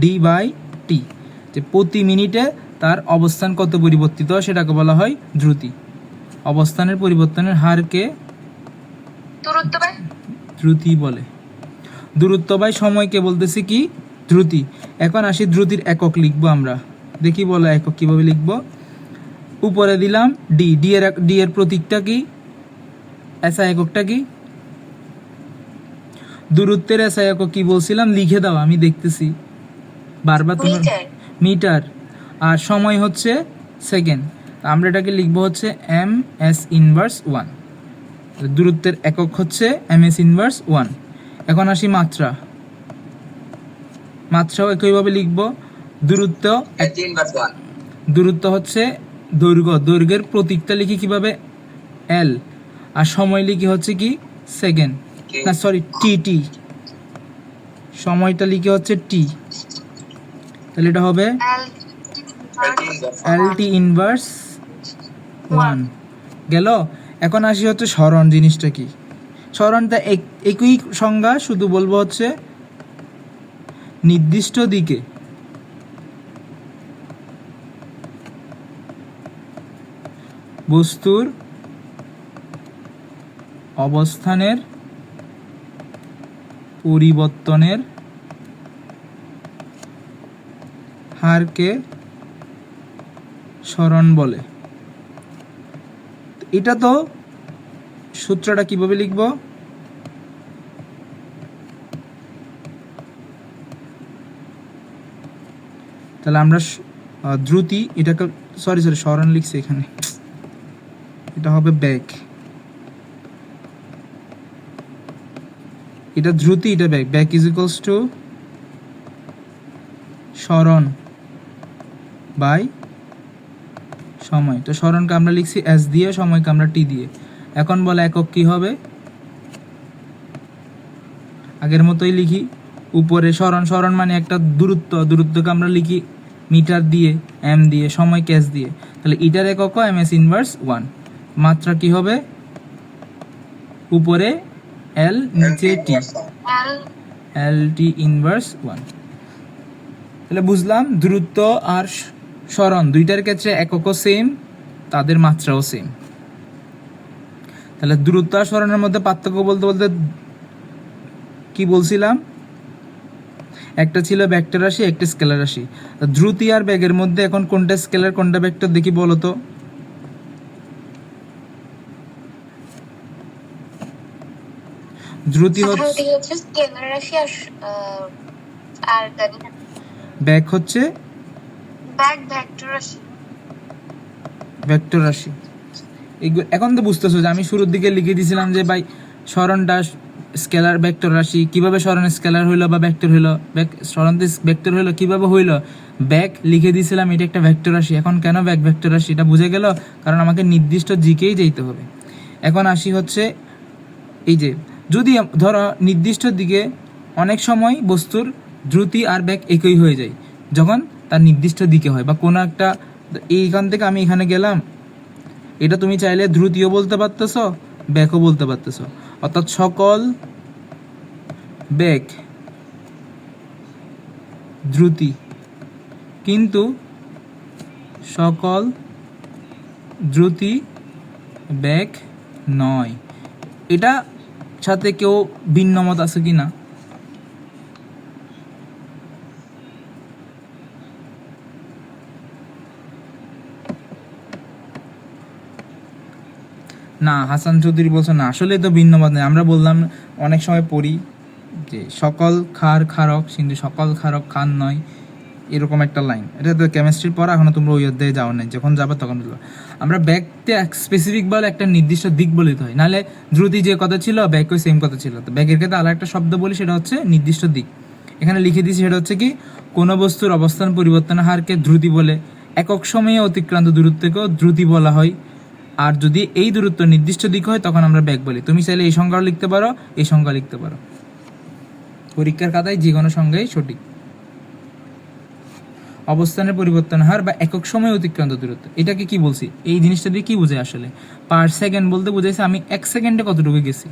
ডি বাই টি, যে প্রতি মিনিটে তার অবস্থান কত পরিবর্তিত হয় সেটাকে বলা হয় দ্রুতি। অবস্থানের পরিবর্তনের হারকে দূরত্ব বাই দ্রুতি বলে। দূরত্ব বাই সময়কে বলতেছি কি? দ্রুতি। এখন আসি দ্রুতির একক লিখবো আমরা, দেখি বলো একক কিভাবে লিখবো। উপরে দিলাম ডি, ডি এর প্রতীকটা কি? এসআই এককটা কি? দূরত্বের এসআই একক কি বলছিলাম? লিখে দাও, আমি দেখতেছি বারবার তোমার। মিটার। মিটার। আর সময় হচ্ছে সেকেন্ড, আমরা এটাকে লিখবো হচ্ছে এম এস ইনভার্স 1। দূরত্বের একক হচ্ছে এম এস ইনভার্স 1। এখন আসি মাত্রা। মাত্রাও একইভাবে লিখবো। দূরত্ব, দূরত্ব হচ্ছে দৈর্ঘ্য, দৈর্ঘ্যের প্রতীকটা লিখি কিভাবে? এল। আর সময় লিখি হচ্ছে কি? সেকেন্ড, না সরি টি, টি। সময়টা লিখে হচ্ছে টি, তাহলে এটা হবে এল টি ইনভার্স 1 গেল। এখন আসি হচ্ছে সরণ জিনিসটা কি? সরণটা একই সংজ্ঞা, শুধু বলবো হচ্ছে নির্দিষ্ট দিকে বস্তুর অবস্থানের পরিবর্তনের হারকে সরণ বলে। এটা তো সূত্রটা কিভাবে লিখব? তাহলে আমরা দ্রুতি, এটাকে সরি সরণ লিখছি এখানে, এটা হবে ব্যাক। এটা দ্রুতি, এটা back. Back is equals two সরণ বাই সময়। তো সরণকে আমরা লিখছি এস দিয়ে, সময়কে আমরা টি দিয়ে। এখন বলে একক কি হবে? আগের মতোই লিখি। উপরে সরণ, সরণ মানে একটা দূরত্ব, দূরত্বকে আমরা লিখি মিটার দিয়ে, এম দিয়ে, সময় ক্যাশ দিয়ে। তাহলে ইটার একক এম এস ইনভার্স 1। মাত্রা কি হবে? উপরে এল, নিচে টি, এল টি ইনভার্স 1। তাহলে বুঝলাম দূরত্ব আর সরণ দুইটার ক্ষেত্রে এককও সেম, তাদের মাত্রাও সেম। তাহলে দূরত্ব আর সরণের মধ্যে পার্থক্য বলতে বলতে কি বলছিলাম? একটা ছিল ভেক্টর রাশি, একটা স্কেলার রাশি। দ্রুতি আর বেগের মধ্যে এখন কোনটা স্কেলার কোনটা ভেক্টর দেখি বলো তো? দ্রুতি হচ্ছে স্কেলার রাশি আর ব্যাগ হচ্ছে ব্যাক ভেক্টর রাশি। ভেক্টর রাশি এখন তো বুঝতেছো যে আমি শুরুর দিকে লিখে দিয়েছিলাম যে ভাই সরণটা স্কেলার ভেক্টর রাশি, কিভাবে সরণ স্কেলার হইলো বা ভেক্টর হইলো, সরণ ভেক্টর হইলো কিভাবে হইলো, ব্যাক লিখে দিয়েছিলাম এটা একটা ভেক্টর রাশি। এখন কেন ব্যাক ভেক্টর রাশি এটা বুঝে গেল, কারণ আমাকে নির্দিষ্ট দিকেই যেতে হবে। এখন আসি হচ্ছে এই যে যদি ধরো নির্দিষ্ট দিকে অনেক সময় বস্তুর দ্রুতি আর ব্যাক একই হয়ে যায় যখন তার নির্দিষ্ট দিকে হয়, বা কোনো একটা এইখান থেকে আমি এখানে গেলাম, এটা তুমি চাইলে দ্রুতিও বলতে পারতেছো ব্যাকও বলতে পারতেছো, অর্থাৎ সকল ব্যাক দ্রুতি কিন্তু সকল দ্রুতি ব্যাক নয়। এটা সাথে কেউ ভিন্ন মত আছে কি না? না, হাসান চৌধুরী বলছে না, আসলে তো ভিন্নবাদ নেই। আমরা বললাম অনেক সময় পড়ি যে সকল খার খারক কিন্তু সকল খারক খান নয়, এরকম একটা লাইন। এটা তো কেমিস্ট্রির পড়া, এখনো তোমরা ওই অধ্যায়ে যাও নাই, যখন যাবে তখন বলবো। আমরা ব্যাগতে স্পেসিফিক বলে একটা নির্দিষ্ট দিক বলিতে হয়, নাহলে দ্রুতি যে কথা ছিল ব্যাগও সেম কথা ছিল। তো ব্যাগের ক্ষেত্রে আলাদা একটা শব্দ বলি, সেটা হচ্ছে নির্দিষ্ট দিক। এখানে লিখে দিয়েছি সেটা হচ্ছে কি, কোনো বস্তুর অবস্থান পরিবর্তনের হারকে দ্রুতি বলে, একক সময়ে অতিক্রান্ত দূরত্বকেও দ্রুতি বলা হয়। আর যদি এই দূরত্ব নির্দিষ্ট দিক হয় তখন আমরা ব্যাগ বলি। তুমি চাইলে এই সংজ্ঞাও লিখতে পারো, এই সংজ্ঞা লিখতে পারো, পরীক্ষার খাতায় যে কোনো সংজ্ঞাই সঠিক। অবস্থানের পরিবর্তন হার বা একক সময় অতিক্রান্ত দূরত্ব, এটাকে কি বলছি, এই জিনিসটা দিয়ে কি বোঝে আসলে? পার সেকেন্ড বলতে বোঝাইছে আমি এক সেকেন্ডে কতটুকু গেছি,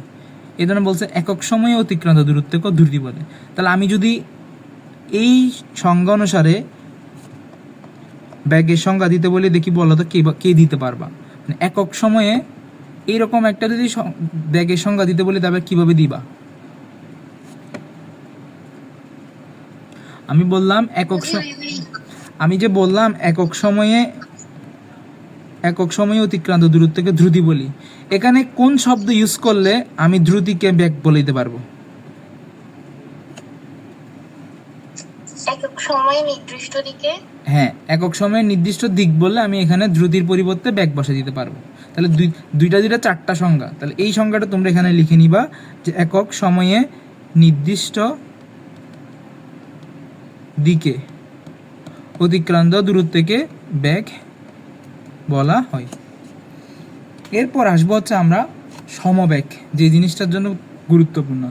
এই ধরনের বলছে একক সময়ে অতিক্রান্ত দূরত্বকে দ্রুতি বলে। তাহলে আমি যদি এই সংজ্ঞা অনুসারে ব্যাগের সংজ্ঞা দিতে বলে দেখি, বলো তো কে দিতে পারবা? মানে একক সময়ে এইরকম একটা যদি ব্যাগের সংজ্ঞা দিতে বলি, তবে কিভাবে দিবা? আমি বললাম আমি যে বললাম একক সময়ে অতিক্রান্ত দূরত্বকে দ্রুতি বলি, এখানে কোন শব্দ ইউজ করলে আমি দ্রুতিকে ব্যাগ বলে দিতে পারবো? একক সময়ে নির্দিষ্ট দিকে। হ্যাঁ, একক সময়ে নির্দিষ্ট দিক বললে আমি এখানে দ্রুতির পরিবর্তে ব্যাগ বসে দিতে পারবো। তাহলে দুইটা চারটা সংজ্ঞা। তাহলে এই সংজ্ঞাটা তোমরা এখানে লিখে নিবা যে একক সময়ে নির্দিষ্ট দিকে অতিক্রান্ত দূরত্বকে ব্যাগ বলা হয়। এরপর আসবো হচ্ছে আমরা সমবেগ, যে জিনিসটার জন্য গুরুত্বপূর্ণ।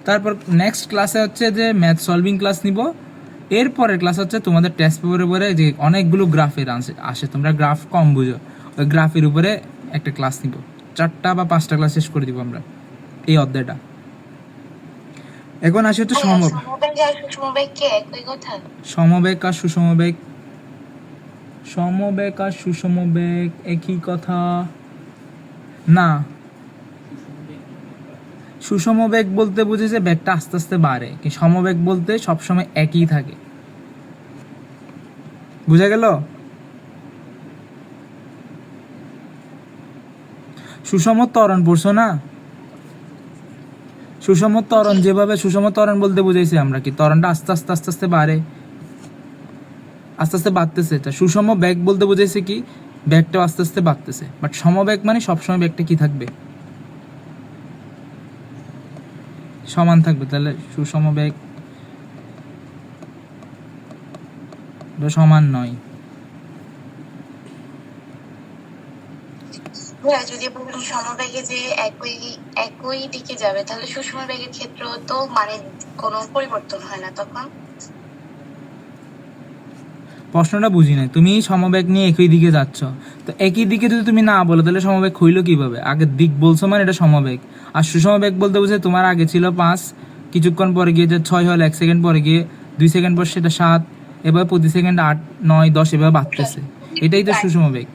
তারপর নেক্সট ক্লাসে হচ্ছে যে ম্যাথ সলভিং ক্লাস নিব। এরপরের ক্লাস হচ্ছে তোমাদের টেস্ট পেপারের উপরে যে অনেকগুলো গ্রাফের আসে, তোমরা গ্রাফ কম বুঝো, ওই গ্রাফের উপরে একটা ক্লাস নিব। 4টা বা 5টা ক্লাস শেষ করে দিব আমরা এই অধ্যায়টা। এখন আসি হচ্ছে সমবেগ আর সুষমবেগ কি একই কথা? সমবেগ আর সুষমবেগ, সমবেগ আর সুষমবেগ একই কথা না। সুষমবেগ বলতে বুঝে যে বেগটা আস্তে আস্তে বাড়ে, কি সমবেগ বলতে সবসময় একই থাকে। বুঝা গেল? সুষম ত্বরণ পড়ছো না? সুষম ত্বরণ, যেভাবে সুষম ত্বরণ বলতে বুঝাইছি আমরা কি ত্বরণটা আস্তে আস্তে আস্তে আস্তে বাড়ে, আস্তে আস্তে বাড়তেছে। এটা সুষম বেগ বলতে বুঝাইছে কি বেগটাও আস্তে আস্তে বাড়তেছে। বাট সমবেগ মানে সবসময় বেগটা কি থাকবে, সমান থাকবে। তাহলে সুষম বেগ সমান নয়। যদি বলি সমবেগে যে একই দিকে যাবে, তাহলে সুষম বেগের ক্ষেত্রে তো মানে কোনো পরিবর্তন হয় না তখন। প্রশ্নটা বুঝি নাই, তুমি সমবেগ নিয়ে একই দিকে যাচ্ছ, তো একই দিকে যদি তুমি না বলো তাহলে সমবেগ হইলো কিভাবে? আগে দিক বলছো মানে এটা সমবেগ। আর সুষমবেগ বলতে বুঝে তোমার আগে ছিল 5, কিছুক্ষণ পরে গিয়ে যে 6 হলো, 1 সেকেন্ড পরে গিয়ে 2 সেকেন্ড পর সেটা 7, এবার প্রতি সেকেন্ড 8, 9, 10 এভাবে বাড়তেছে। এটাই তো সুষমবেগ।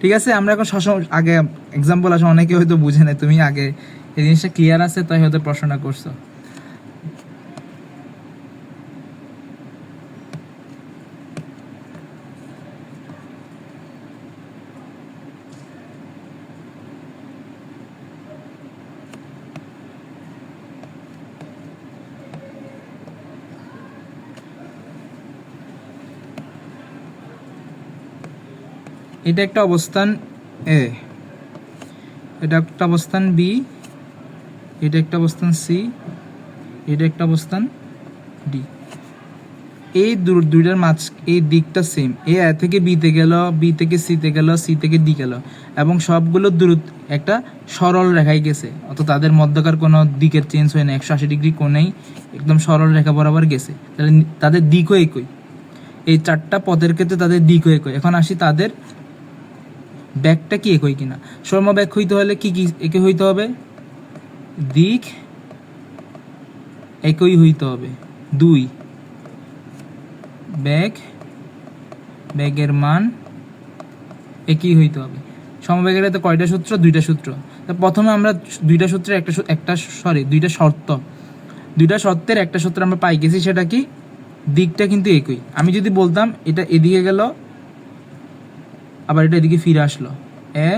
ঠিক আছে, আমরা এখন আগে এক্সাম্পল আসলে অনেকে হয়তো বুঝে নেই, তুমি আগে এই জিনিসটা ক্লিয়ার আছে তাই হয়তো প্রশ্নটা করছো। এটা একটা অবস্থান এ, এটা একটা অবস্থান বি, এটা একটা অবস্থান সি, এটা একটা অবস্থান ডি। এই দুইটার মাঝ এই দিকটা সেম, এ থেকে বিতে গেল, বি থেকে সিতে গেল, সি থেকে ডি গেল, এবং সবগুলো দূরত্ব একটা সরল রেখায় গেছে, অর্থাৎ তাদের মধ্যকার কোনো দিকের চেঞ্জ হয় না, 180 ডিগ্রি কোণেই একদম সরল রেখা বরাবর গেছে, তাহলে তাদের দিকও একই। এই চারটা পথের ক্ষেত্রে তাদের দিকও একই। এখন আসি তাদের ব্যাগটা কি একই কিনা। সমব্যাগ হইতে হলে কি কি একই হইতে হবে? দিক একই হইতে হবে। 2 ব্যাগের মান একই হইতে হবে। সমবেগের তো কয়টা সূত্র? 2টা সূত্র। তা প্রথমে আমরা 2টা সূত্রের দুইটা শর্তের একটা সূত্র আমরা পাই গেছি, সেটা কি? দিকটা কিন্তু একই। আমি যদি বলতাম এটা এদিকে গেল, আবার এটা এদিকে ফিরে আসলো, এ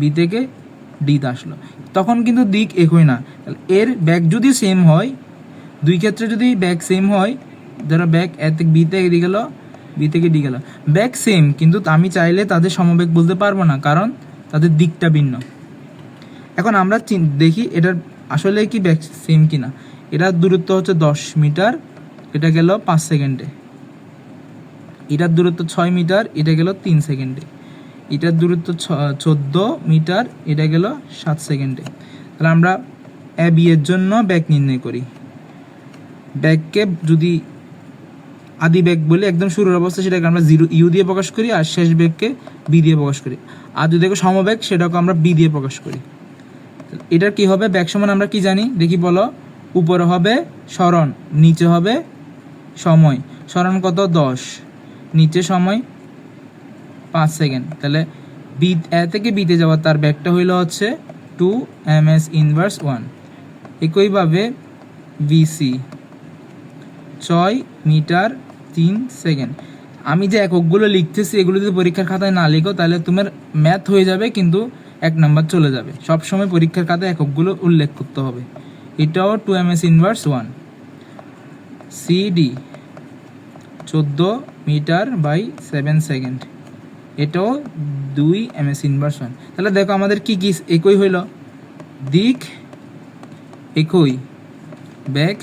বি থেকে ডিতে আসলো, তখন কিন্তু দিক একই না। এর ব্যাগ যদি সেম হয়, দুই ক্ষেত্রে যদি ব্যাগ সেম হয়, ধরো ব্যাগ এ থেকে বিতে ডি গেল, বি থেকে ডি গেল, ব্যাগ সেম, কিন্তু আমি চাইলে তাদের সমবেগ বলতে পারবো না, কারণ তাদের দিকটা ভিন্ন। এখন আমরা দেখি এটার আসলে কি ব্যাগ সেম কিনা। এটার দূরত্ব হচ্ছে 10 মিটার, এটা গেল 5 সেকেন্ডে। এটার দূরত্ব 6 মিটার, এটা গেল 3 সেকেন্ডে। এটার দূরত্ব 14 মিটার, এটা গেল 7 সেকেন্ডে। তাহলে আমরা এ বি এর জন্য ব্যাগ নির্ণয় করি। ব্যাগকে যদি আদি ব্যাগ বলি, একদম শুরুর অবস্থা, সেটাকে আমরা 0 ইউ দিয়ে প্রকাশ করি, আর শেষ ব্যাগকে বি দিয়ে প্রকাশ করি। আর যদি সমবেগ, সেটাকে আমরা বি দিয়ে প্রকাশ করি। এটার কি হবে? ব্যাগ সমান আমরা কি জানি দেখি, বলো। উপরে হবে সরণ, নিচে হবে সময়। সরণ কত? 10, নিচে সময় 5 সেকেন্ড। তাহলে বি এ থেকে বিতে যাওয়ার তার ব্যাগটা হইল হচ্ছে 2 ms ইনভার্স 1। একইভাবে বিসি 6 মিটার 3 সেকেন্ড। আমি যে এককগুলো লিখতেছি, এগুলো যদি পরীক্ষার খাতায় না লিখো, তাহলে তোমার ম্যাথ হয়ে যাবে, কিন্তু 1 নাম্বার চলে যাবে। সবসময় পরীক্ষার খাতায় এককগুলো উল্লেখ করতে হবে। এটাও 2 ms inverse 1। CD 14 metre by 7 second, এটাও 2 ms ইনভার্স 1। তাহলে দেখো আমাদের কি কি একই হইল? দিক একই, ব্যাগ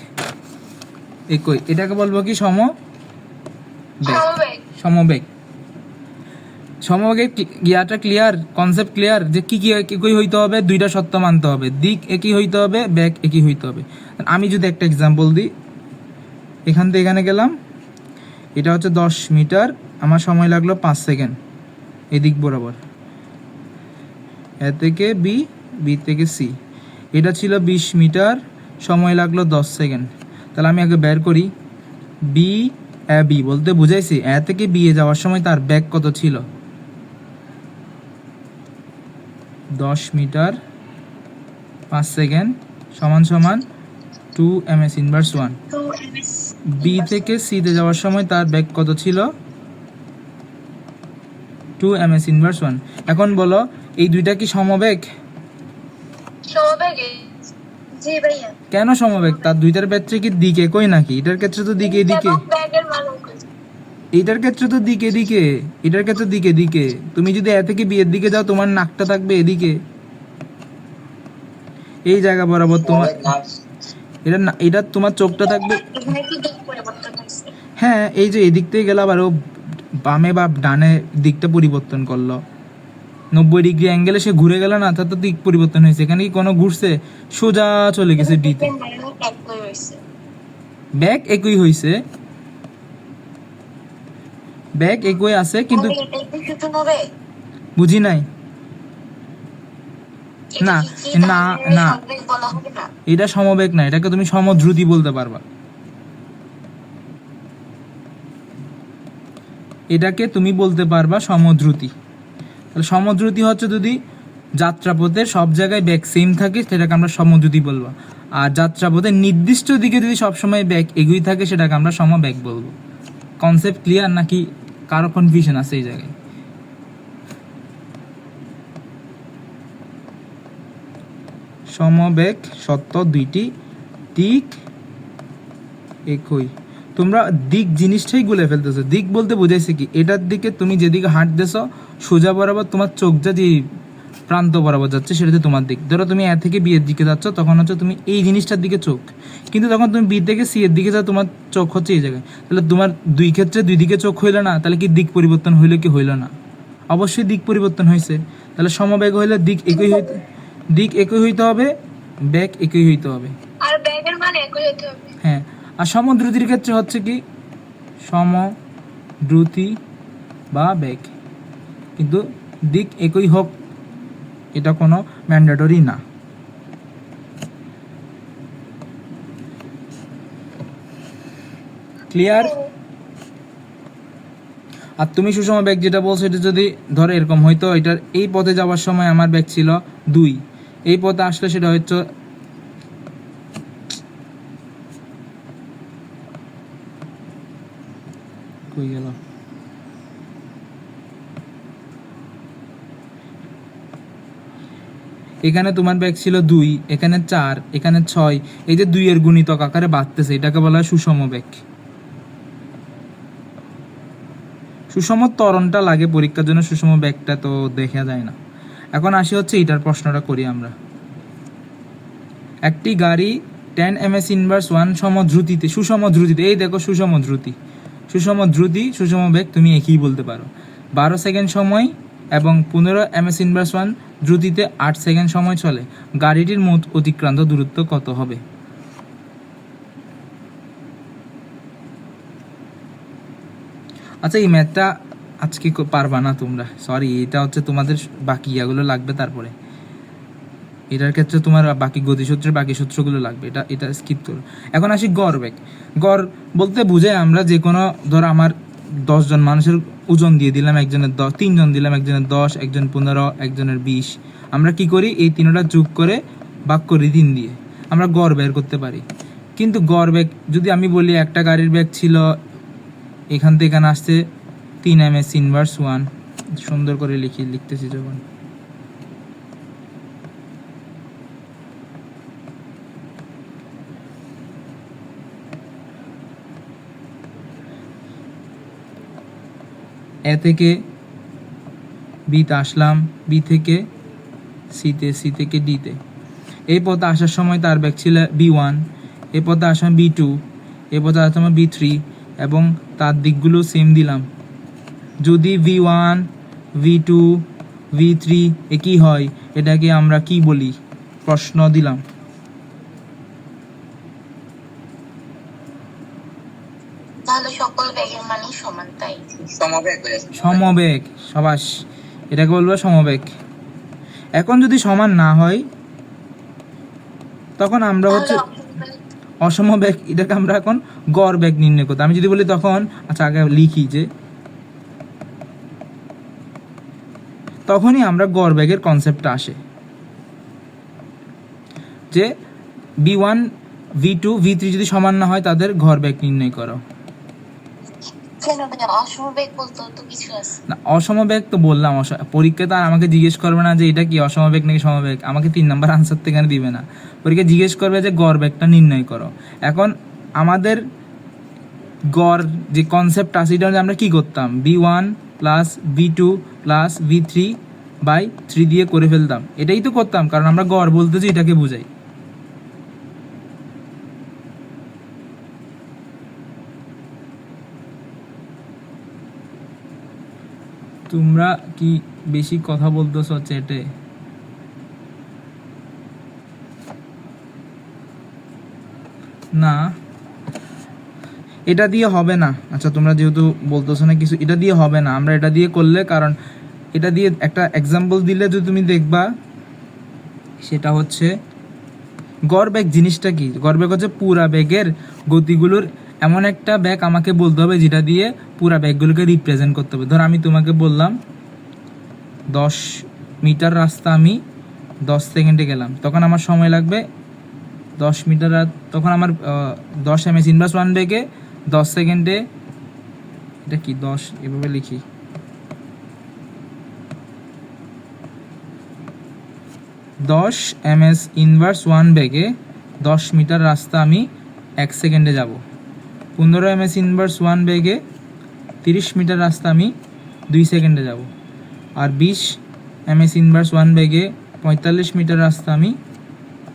একই। এটাকে বলবো কি? সমবেগ। সমবেগের ইয়াটা ক্লিয়ার, কনসেপ্ট ক্লিয়ার, যে কি কি একই হইতে হবে? 2টা সত্য মানতে হবে, দিক একই হইতে হবে, ব্যাগ একই হইতে হবে। আমি যদি একটা এক্সাম্পল দিই, এখান থেকে এখানে গেলাম, এটা হচ্ছে 10 মিটার, আমার সময় লাগলো 5 সেকেন্ড এদিক বরাবর, এ থেকে বি থেকে সি। এটা ছিল 20 মিটার, সময় লাগলো 10 সেকেন্ড। তাহলে আমি আগে বের করি, বি বলতে বুঝাইছি এ থেকে বি এ যাওয়ার সময় তার ব্যাগ কত ছিল? 10 মিটার 5 সেকেন্ড সমান সমান 2 ms ইনভার্স 1। বি থেকে সিতে যাওয়ার সময় তার ব্যাগ কত ছিল? 2 ms ইনভার্স 1। এখন বলো, এই দুইটা কি সমবেগ? জি ভাইয়া। কেন সমবেগ? তার দুইটার ক্ষেত্রে কি দিক একই নাকি? এটার ক্ষেত্রে তো দিকে দিকে, এটার ক্ষেত্রে তো দিকে দিকে, এটার ক্ষেত্রে দিকে দিকে। তুমি যদি এ থেকে বি এর দিকে যাও, তোমার নাকটা থাকবে এদিকে, এই জায়গা বরাবর তোমার, এটা তোমার চোখটা থাকবে। হ্যাঁ, এই যে এদিক থেকে গেল, আবার ও বামে বা ডানে দিকটা পরিবর্তন করলো, 90 ডিগ্রি অ্যাঙ্গেলে সে ঘুরে গেল না, তার তো দিক পরিবর্তন হয়েছে। এখানে কি কোনো ঘুরছে? সোজা চলে গেছে ডিতে। ব্যাগ একই হয়েছে, ব্যাগ একই আছে, কিন্তু বুঝি নাই। না না না, এটা সমবেগ না, এটাকে তুমি সমদ্রুতি বলতে পারবা। এটাকে তুমি বলতে পারবা সমদ্রুতি। তাহলে সমদ্রুতি হচ্ছে যদি যাত্রাপথের সব জায়গায় ব্যাগ সেম থাকে, সেটাকে আমরা সমদ্রুতি বলবো। আর যাত্রাপথের নির্দিষ্ট দিকে যদি সবসময় ব্যাগ এগিয়ে থাকে, সেটাকে আমরা সমবেগ বলবো। কনসেপ্ট ক্লিয়ার নাকি কারো কনফিউশন আছে এই জায়গায়? সমবেগ সত্য, দুইটি দিক একই। তোমরা দিক জিনিসটাই গুলে ফেলতেছো। দিক বলতে বোঝাইছে কি, এটার দিকে তুমি যেদিকে হাঁটতেছো সোজা বরাবর তোমার চোখ যা যে প্রান্ত বরাবর যাচ্ছে সেটাতে তোমার দিক। ধরো তুমি এ থেকে বি এর দিকে যাচ্ছ, তখন হচ্ছে তুমি এই জিনিসটার দিকে চোখ, কিন্তু তখন তুমি বি থেকে সি এর দিকে যাও, তোমার চোখ হচ্ছে এই জায়গায়। তাহলে তোমার দুই ক্ষেত্রে দুই দিকে চোখ হইলো না, তাহলে কি দিক পরিবর্তন হইলো কি হইলো না? অবশ্যই দিক পরিবর্তন হয়েছে। তাহলে সমবেগ হইলে দিক একই হইতে হবে, বেগ একই হইতে হবে। আর ব্যাগের মান একই হতে হবে। হ্যাঁ, আর সমদ্রুতির ক্ষেত্রে হচ্ছে কি সমদ্রুতি বা বেগ, কিন্তু দিক একই হোক এটা কোনো ম্যান্ডেটরি না। ক্লিয়ার? আর তুমি সুষম বেগ যেটা বলছো, এটা যদি ধরো এরকম হয়তো, এটার এই পথে যাওয়ার সময় আমার বেগ ছিল 2, এই পথে আসলে সেটা হচ্ছে কই গেল, এখানে তোমার বেগ ছিল 2, এখানে 4, এখানে 6, এই যে 2 এর গুণিতক আকারে বাড়তেছে, এটাকে বলা হয় সুষম বেগ। সুষম ত্বরণটা লাগে পরীক্ষার জন্য, সুষম বেগটা তো দেখা যায় না। এখন আসি হচ্ছে এটার প্রশ্নটা করি আমরা। একটি গাড়ি 10 ms ইনভার্স 1 সমদ্রুতিতে, সুষম দ্রুতিতে, এই দেখো সুষম দ্রুতি, সুষম বেগ তুমি একই বলতে পারো, 12 সেকেন্ড সময় এবং 15 ms ইনভার্স 1 দ্রুতিতে 8 সেকেন্ড সময় চলে, গাড়িটির মোট অতিক্রান্ত দূরত্ব কত হবে? আচ্ছা, এই ম্যাথটা আজকে পারবা না তোমরা, সরি, এটা হচ্ছে তোমাদের বাকি ইয়াগুলো লাগবে, তারপরে এটার ক্ষেত্রে তোমার বাকি গতিসূত্রের বাকি সূত্রগুলো লাগবে, এটা স্কিপ করো। এখন আসি গড় বেগ। গড় বলতে বুঝে আমরা যে কোনো, ধরো আমার 10 জন মানুষের ওজন দিয়ে দিলাম, একজনের 10, 3 জন দিলাম, একজনের 10, একজন 15, একজনের 20, আমরা কি করি এই তিনটা যোগ করে ভাগ করি 3 দিয়ে, আমরা গড় বের করতে পারি। কিন্তু গড় বেগ যদি আমি বলি, একটা গাড়ির বেগ ছিল এখান থেকে এখানে আসতে 3 ms ইনভার্স 1, সুন্দর করে লিখতেছি যখন, এ থেকে বিতে আসলাম, বি থেকে সিতে, সি থেকে ডিতে, এই পথে আসার সময় তার বেগ ছিল b1, এই পথে আসাম b2, এই পথে আসলাম b3, এবং তার দিকগুলো সেম দিলাম। যদি v1, v2, v3 একই হয়, এটাকে আমরা কি বলি? প্রশ্ন দিলাম। তাহলে সকল ব্যাগের মানই সমান, তাই সমবেগ, সবাস, এটাকে বলবো সমবেগ। এখন যদি সমান না হয় তখন আমরা হচ্ছে অসমবেগ, এটাকে আমরা এখন গড় বেগ নির্ণয় করতে। আমি যদি বলি তখন, আচ্ছা আগে লিখি যে, তখনই আমরা গড় বেগের কনসেপ্টটা আসে যে v1, v2, v3 যদি সমান না হয় তাদের গড় বেগ নির্ণয় করো। অসমবেগ বলতে তো কিছু আছে না, অসমবেগ তো বললাম, পরীক্ষাতে আর আমাকে জিজ্ঞেস করবে না যে এটা কি অসমবেগ নাকি সমবেগ, আমাকে 3 নাম্বার আনসার তো এখানে দিবে না, পরীক্ষা জিজ্ঞেস করবে যে গড় বেগটা নির্ণয় করো। এখন আমাদের গড় যে কনসেপ্ট আছে, এটা আমরা কি করতাম, v1 plus v2 plus v3 by 3 দিয়ে করে ফেলতাম, এটাই তো করতাম, কারণ আমরা গড় বলতেছি এটাকে বুঝাই। তোমরা কি বেশি কথা বলতেছো চ্যাটে? না, এটা দিয়ে হবে না। আচ্ছা, তোমরা যেহেতু বলতেছো না কিছু, এটা দিয়ে হবে না, আমরা এটা দিয়ে করলে, কারণ এটা দিয়ে একটা এক্সাম্পল দিলে যদি তুমি দেখবা, সেটা হচ্ছে গড় বেগ জিনিসটা কি, গড় বেগ হচ্ছে পুরা বেগের গতিগুলোর এমন একটা বেগ আমাকে বলতে হবে যেটা দিয়ে পুরা বেগগুলোকে রিপ্রেজেন্ট করতে হবে। ধর আমি তোমাকে বললাম 10 মিটার রাস্তা আমি 10 সেকেন্ডে গেলাম, তখন আমার সময় লাগবে 10 মিটার, তখন আমার 10 ms ইনভার্স 1 বেগে 10 সেকেন্ডে, এটা কি 10 এভাবে লিখি, 10 ms ইনভার্স 1 বেগে 10 মিটার রাস্তা আমি 1 সেকেন্ডে যাব। 15 ms ইনভার্স 1 বেগে 30 মিটার রাস্তা আমি 2 সেকেন্ডে যাব, আর 20 ms ইনভার্স 1 বেগে 45 মিটার রাস্তা আমি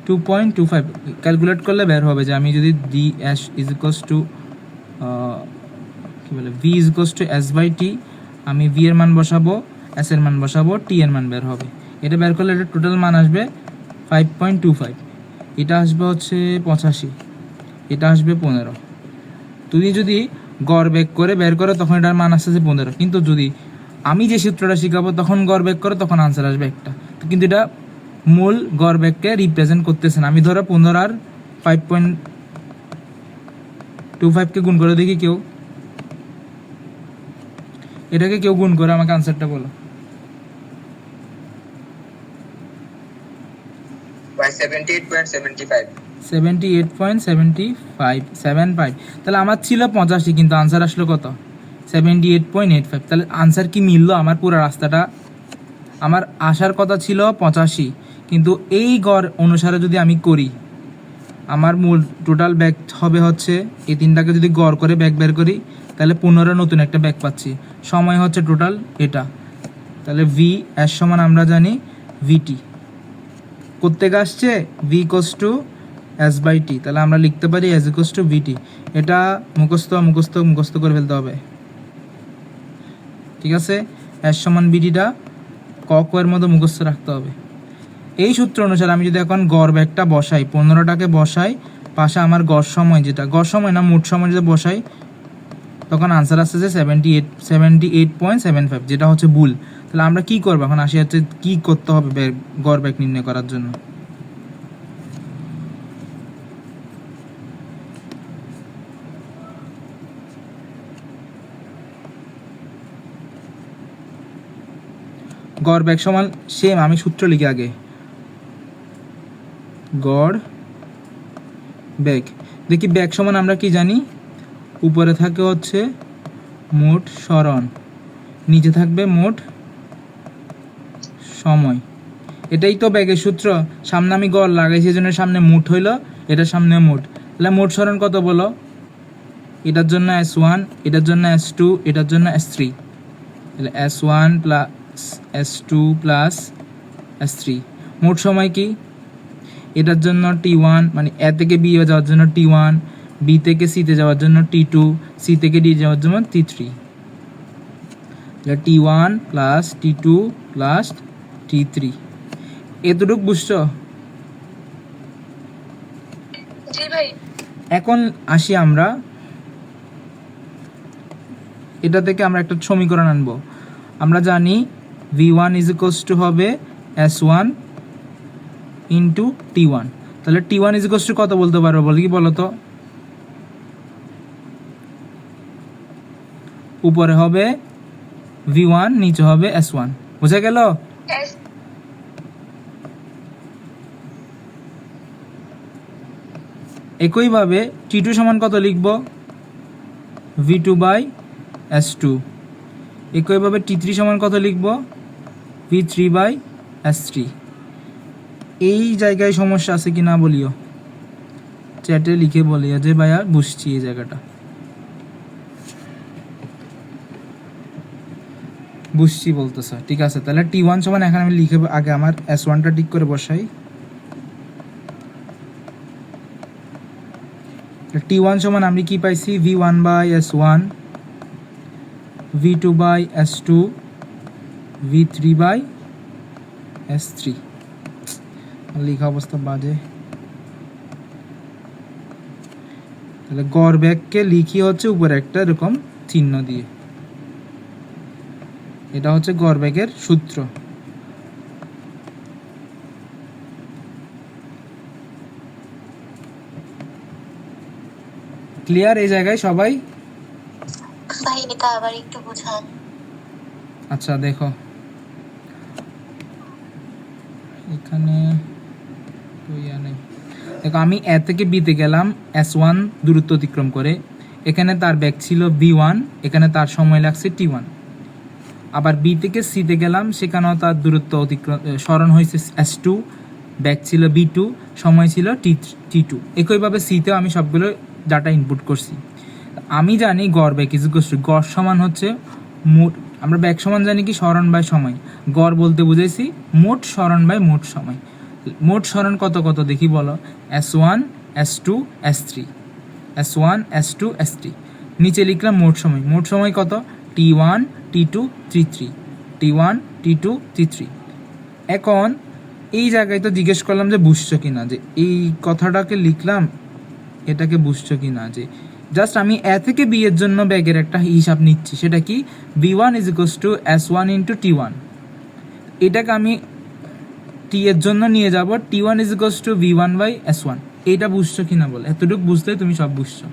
2.25 ক্যালকুলেট করলে বের হবে যে আমি যদি D S is equals to কী বলে V is equals to S by T, আমি ভি এর মান বসাবো, এস এর মান বসাবো, টি এর মান বের হবে। এটা বের করলে এটা টোটাল মান আসবে 5.25, এটা আসবে হচ্ছে 85, এটা আসবে 15। তুমি যদি গড় বেগ করে বের করো তখন এটার মান আসছে 15, কিন্তু যদি আমি যে সূত্রটা শিখাবো তখন গড় বেগ করো তখন আনসার আসবে একটা। তো কিন্তু এটা মূল গড় বেগকে রিপ্রেজেন্ট করতেছে না। আমি ধরো 15 আর 5.25কে গুণ করে দেখি কেউ, এটাকে কেউ গুণ করে আমাকে আনসারটা বলো। by 78.75 78.75 তাহলে আমার ছিল 85, কিন্তু আনসার আসলো কত? 78.85। তাহলে আনসার কি মিললো? আমার পুরো রাস্তাটা, আমার আসার কথা ছিল 85, কিন্তু এই গড় অনুসারে যদি আমি করি আমার মূল টোটাল ব্যাক হবে হচ্ছে এই তিনটাকে যদি গড় করে ব্যাক বের করি তাহলে 15 নতুন একটা ব্যাক পাচ্ছি। সময় হচ্ছে টোটাল এটা। তাহলে ভি এর সমান আমরা জানি ভিটি কোত্থেকে আসছে, V equals to S by T. তাহলে আমরা লিখতে পারি এস ইকুয়ালস টু ভিটি। এটা মুখস্থ করে ফেলতে হবে, ঠিক আছে? এস সমান বিটিটা ক এর মধ্যে মুখস্থ রাখতে হবে। এই সূত্র অনুসারে আমি যদি এখন গড় ব্যাগটা বসাই, 15টাকে বসাই, পাশে আমার গড় সময়, যেটা গড় সময় না মোট সময় যদি বসাই তখন আনসার আসছে যে 78.75, যেটা হচ্ছে ভুল। তাহলে আমরা কি করবো এখন? আসি হচ্ছে কি করতে হবে গড় ব্যাগ নির্ণয় করার জন্য। গড় ব্যাগ সমান সেম, আমি সূত্র লিখি আগে, গড় ব্যাগ। দেখি ব্যাগ সমান আমরা কি জানি, উপরে থাকে হচ্ছে মোট সরণ, নিচে থাকবে মোট সময়। এটাই তো ব্যাগের সূত্র। সামনে আমি গড় লাগাইছি, এই জন্য সামনে মোট হইলো, এটার সামনে মোট। তাহলে মোট সরণ কত বলো? এটার জন্য S1, এটার জন্য S2, এটার জন্য S3। তাহলে S1 plus S2 plus S3। মোট সময় কি? এটার জন্য T1, মানে এ থেকে বি যাওয়ার জন্য T1, বি থেকে সিতে যাওয়ার জন্য T2, সি থেকে ডি যাওয়ার জন্য T3। T1 plus T2 plus T3। এতটুকু বুঝছো? জি ভাই। এখন আসি আমরা এটা থেকে আমরা একটা সমীকরণ আনবো। আমরা জানি V1 ইজ ইকুয়ালস টু হবে S1 ইন্টু T1। তাহলে T1 ইজ ইকুয়ালস টু কত বলতে পারবো? বলি কি বলো তো? উপরে হবে V1, নিচে হবে S1। বুঝা গেল? একইভাবে T2 সমান কত লিখব? V2 by S2। একইভাবে T3 সমান কত লিখব? V3 by S3। এই জায়গায় সমস্যা আছে কি না বলিও, চ্যাটে লিখে বলিও যে ভাইয়া বুঝছি এই জায়গাটা, বুঝছি বলতেছ, ঠিক আছে? তাহলে T1 সমান এখন আমি লিখে আগে আমার S1টা ঠিক করে বসাই। T1 সমান আমি কি পাইছি? V1 by S1, V2 by S2, V3 by S3। লেখা অবস্থা বাজে। তাহলে গড় ব্যাগকে লিখি হচ্ছে উপরে একটা এরকম চিহ্ন দিয়ে, এটা হচ্ছে গড় ব্যাগের সূত্র। ক্লিয়ার এই জায়গায় সবাই? ভাই এটা আবার একটু বোঝান। আচ্ছা দেখো, এখানে দেখো আমি এ থেকে বিতে গেলাম S1 দূরত্ব অতিক্রম করে, এখানে তার ব্যাগ ছিল V1, এখানে তার সময় লাগছে T1। আবার বি থেকে সিতে গেলাম, সেখানেও তার দূরত্ব অতিক্রম সরণ হয়েছে S2, ব্যাগ ছিল B2, সময় ছিল T2। একইভাবে সিতেও আমি সবগুলো ডাটা ইনপুট করছি। আমি জানি গড় বেগ ইজ ইকুয়াল টু গড় সমান হচ্ছে মোট, আমরা বেগ সমান জানি কি সরণ বাই সময়, গড় বলতে বুঝাইছি মোট সরণ বাই মোট সময়। মোট সরণ কত কত দেখি বলো, S1 S2 S3, S1 S2 S3। নিচে লিখলাম মোট সময়, মোট সময় কত T1 T2 T3, T1 T2 T3। এখন এই জায়গায় তো জিজ্ঞেস করলাম যে বুঝছো কি না, যে এই কথাটাকে লিখলাম এটাকে বুঝছো কি না, যে জাস্ট আমি এ থেকে বি এর জন্য ব্যাগের একটা হিসাব নিচ্ছি, সেটা কি V1 is equals two S1 into T1। এটাকে আমি টি এর জন্য নিয়ে যাব, T1 is equals two V1 by S1। এইটা বুঝছো কি না বলে, এতটুকু বুঝতে তুমি সব বুঝছো।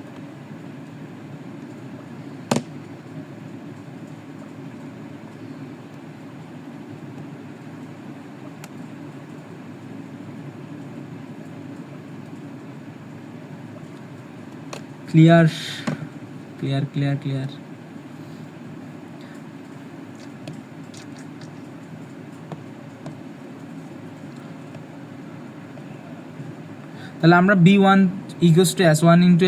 Clear clear clear clear. তাহলে আমরা B1 equals to S1 into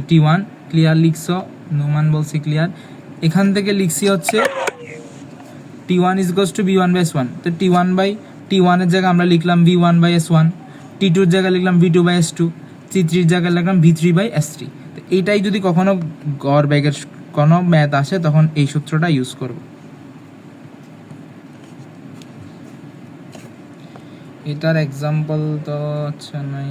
T1 clear লিখছো, নোমান বলছি ক্লিয়ার। এখান থেকে লিখছি হচ্ছে T1 is equals two V1 by S1। তো T1 এর জায়গায় আমরা লিখলাম V1 বাই S1, T2 এর জায়গায় লিখলাম V2 বাই S2, T3 এর জায়গায় লিখলাম V3 বাই S3। তো এইটাই যদি কখনো গড় ব্যাগের কোনো ম্যাথ আসে তখন এই সূত্রটা ইউজ করব। এটার এক্সাম্পল তো আচ্ছা নাই,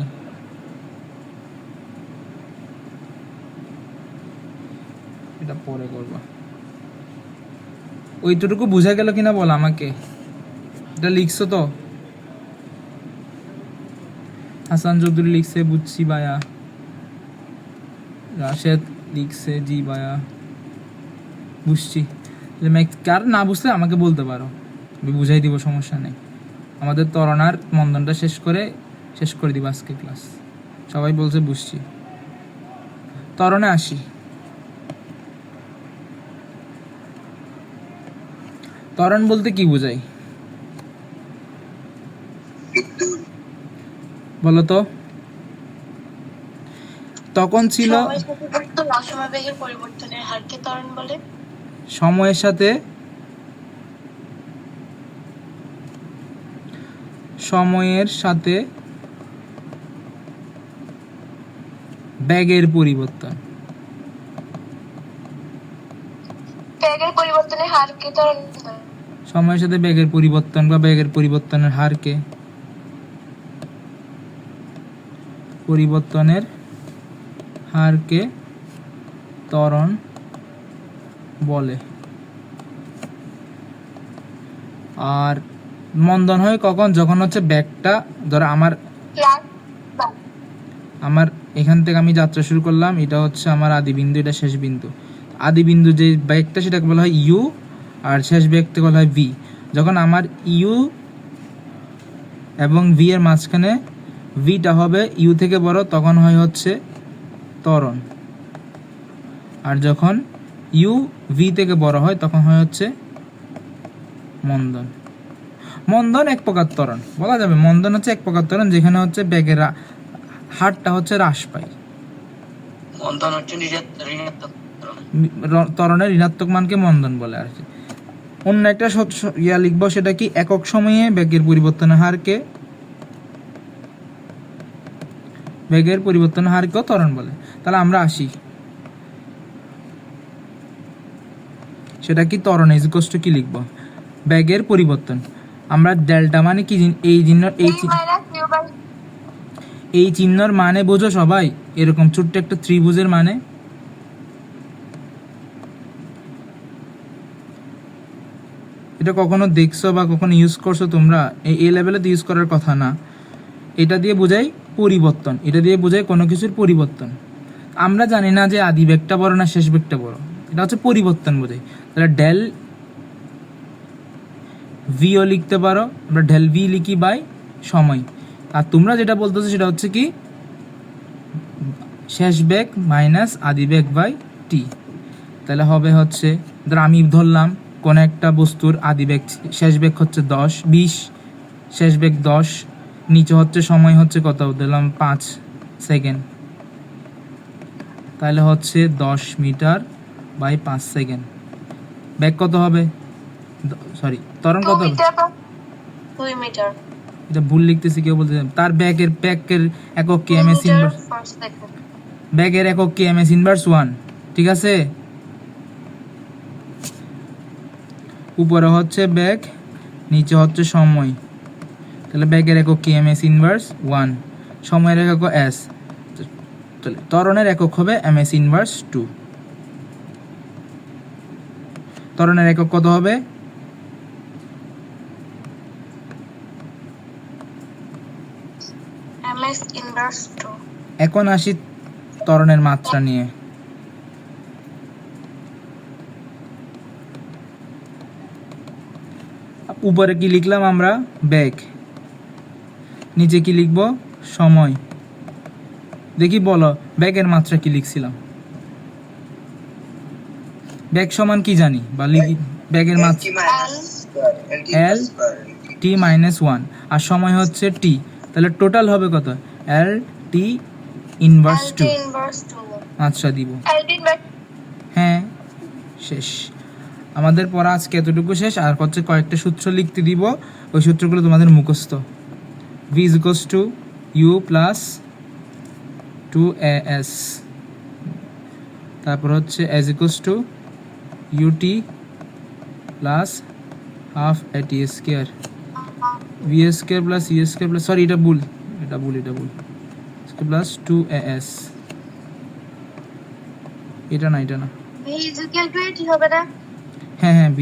এটা পরে করব। ওইটুকু বুঝা গেল কিনা বল আমাকে, এটা লিখছো তো? হাসান চৌধুরী লিখছে বুঝছি ভাইয়া, রাশেদ লিখছে জি ভাইয়া বুঝছি। কার না বুঝলে আমাকে বলতে পারো, আমি বুঝাই দিব, সমস্যা নেই। আমাদের তরণার মন্দনটা শেষ করে দিব আজকে ক্লাস। সবাই বলছে বুঝছি। তরণে আসি। ত্বরণ বলতে কি বোঝায় বলো তো? তখন ছিল সমবেগের পরিবর্তনের হারকে ত্বরণ বলে। সময়ের সাথে ব্যাগের পরিবর্তন, ব্যাগের পরিবর্তনের হারকে ত্বরণ বলে। সময়ের সাথে ব্যাগের পরিবর্তন বা ব্যাগের পরিবর্তনের হারকে ত্বরণ বলে। আর মন্দন হয় কখন? যখন হচ্ছে ব্যাগটা ধরো আমার এখান থেকে আমি যাত্রা শুরু করলাম, এটা হচ্ছে আমার আদি বিন্দু, এটা শেষ বিন্দু। আদি বিন্দু যে ব্যাগটা সেটাকে বলা হয় ইউ, আর শেষ ব্যাগকে বলা হয় ভি। যখন আমার ইউ এবং ভি এর মাঝখানে ভিটা হবে ইউ থেকে বড়, তখন হয় হচ্ছে ত্বরণ। আর যখন ইউ ভি থেকে বড় হয় তখন হয় হচ্ছে মন্দন। মন্দন এক প্রকার ত্বরণ বলা যাবে। মন্দন হচ্ছে এক প্রকার ত্বরণ যেখানে হচ্ছে ব্যাগের হারটা হচ্ছে হ্রাস পায়। মন্দন হচ্ছে ঋণাত্মক ত্বরণের ঋণাত্মক মানকে মন্দন বলে। আর কি অন্য একটা লিখবো, সেটা কি একক সময়ে ব্যাগের পরিবর্তনের হারকেও ত্বরণ বলে। তাহলে আমরা আসি, সেটা কি ত্বরণ ইজ ইকুয়ালস টু কি লিখবো? ব্যাগের পরিবর্তন। আমরা ডেল্টা মানে কি, এই চিহ্নর মানে বোঝো সবাই? এরকম ছোট্ট একটা ত্রিভুজের মানে। এটা কখনো দেখছো বা কখনো ইউজ করছো তোমরা? এই লেভেলে তো ইউজ করার কথা না। এটা দিয়ে বোঝাই পরিবর্তন, এটা দিয়ে বোঝাই কোনো কিছুর পরিবর্তন। আমরা জানি না যে আদি বেগটা বড় না শেষ বেগটা বড়, এটা হচ্ছে পরিবর্তন বোঝাই। তাহলে ডেল ভিও লিখতে পারো, আমরা ডেল ভি লিখি বাই সময়। আর তোমরা যেটা বলতেছো সেটা হচ্ছে কি শেষ বেগ মাইনাস আদি বেগ বাই টি। তাহলে হবে হচ্ছে, ধর আমি ধরলাম কোন একটা বস্তুর আদি বেগ শেষ বেগ হচ্ছে 20, শেষ বেগ 10, নিচে হচ্ছে সময় হচ্ছে কত দিলাম 5 সেকেন্ড। তাহলে হচ্ছে 10 মিটার বাই 5 সেকেন্ড। ব্যাগ কত হবে? সরি, ত্বরণ কত হবে? 2 মিটার এটা ভুল লিখতেছি, কেউ বলতে তার ব্যাগের একক কি এম এস ইনভার্স, ব্যাগের একক কি এম এস ইনভার্স 1, ঠিক আছে। উপরে হচ্ছে ব্যাগ, নিচে হচ্ছে সময়, তাহলে ব্যাগের একক কি এম এস ইনভার্স 1, সময়ের একক এস, ত্বরণের একক হবে এম এস ইনভার্স 2। ত্বরণের একক কত হবে? ms inverse 2। এখন আসি ত্বরণের মাত্রা নিয়ে। উপরে কি লিখলাম আমরা? ব্যাগ। নিচে কি লিখব? সময়। দেখি বলো, ব্যাগের মাত্রা কি লিখছিলাম? ব্যাগ সমান কি জানি বা লিখি? ব্যাগের মাত্রা L t মাইনাস 1, আর সময় হচ্ছে t, তাহলে টোটাল হবে কত? L t inverse 2। ইনভার্স 2। আচ্ছা দিব। lt ইনভার্স হ্যাঁ, শেষ আমাদের পড়া আজকে এতটুকু শেষ। আর হচ্ছে কয়েকটা সূত্র লিখতে দিব, ওই সূত্রগুলো তোমাদের মুখস্থ। v is equals to u plus 2as, তারপর হচ্ছে as equals to ut plus half at square, v square plus e square plus, sorry এটা ভুল প্লাস 2as, এটা না v is equal to এটি হবে না? হ্যাঁ v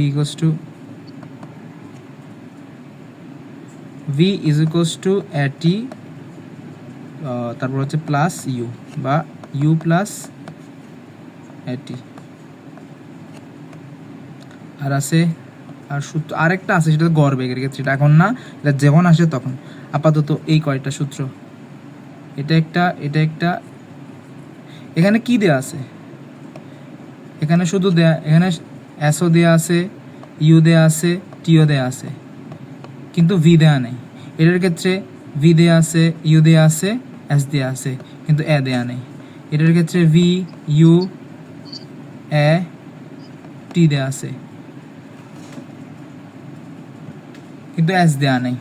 is equals to at, তারপর হচ্ছে প্লাস ইউ বা ইউ প্লাস at। আর আছে আর সূত্র আরেকটা আছে, সেটা গড় বেগের ক্ষেত্রে, এটা এখন না, এটা যখন আসে তখন। আপাতত এই কয়টা সূত্র, এটা একটা। এখানে কি দেয়া আছে? এখানে শুধু দেয়া, এখানে এসও দেয়া আছে, ইউ দেয়া আছে, টিও দেয়া আছে, কিন্তু ভি দেয়া নেই। এটার ক্ষেত্রে ভি দেয়া আছে, ইউ দেয়া আছে, এস দেয়া আছে, কিন্তু এ দেয়া নেই। এটার ক্ষেত্রে ভি, ইউ, এ, টি দেয়া আছে, কিন্তু এস দেয়া নেই।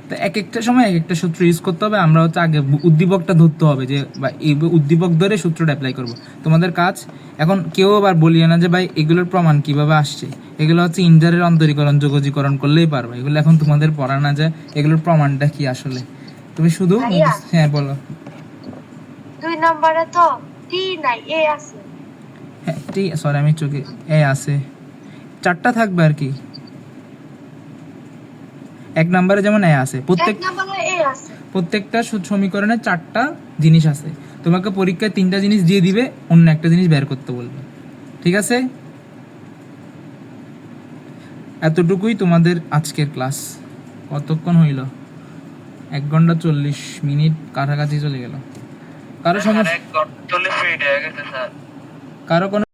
তো এক একটা সময় এক একটা সূত্র ইউজ করতে হবে। আমরা হচ্ছে আগে উদ্দীপকটা ধরতে হবে, যে বা এই উদ্দীপক ধরে সূত্রটা অ্যাপ্লাই করব। তোমাদের কাজ এখন, কেউ আবার বলিয়ে না যে ভাই এগুলোর প্রমাণ কিভাবে আসছে, এগুলো হচ্ছে ইন্টারের অন্তরীকরণ যোগজীকরণ করলেই পারবে। এগুলো এখন তোমাদের পড়া না, যে এগুলোর প্রমাণটা কি আসলে, তুমি শুধু হ্যাঁ বলো। 2 নম্বরে তো টি নাই, এ আছে। হ্যাঁ টি, সরি আমি চোখে, এ আছে, 4টা থাকবে আর কি। 1 নম্বরে যেমন এ আছে, প্রত্যেকটা সমীকরণে 4টা জিনিস আছে। তোমাকে পরীক্ষায় 3টা জিনিস দিয়ে দিবে, অন্য একটা জিনিস বের করতে বলবে, ঠিক আছে। এতটুকুই তোমাদের আজকের ক্লাস। কতক্ষণ হইল? 1 ঘন্টা 40 মিনিট কাছাকাছি চলে গেল। কারো সমস্যা? 1 ঘন্টা 40 মিনিট হয়ে গেছে স্যার। কারো কোনো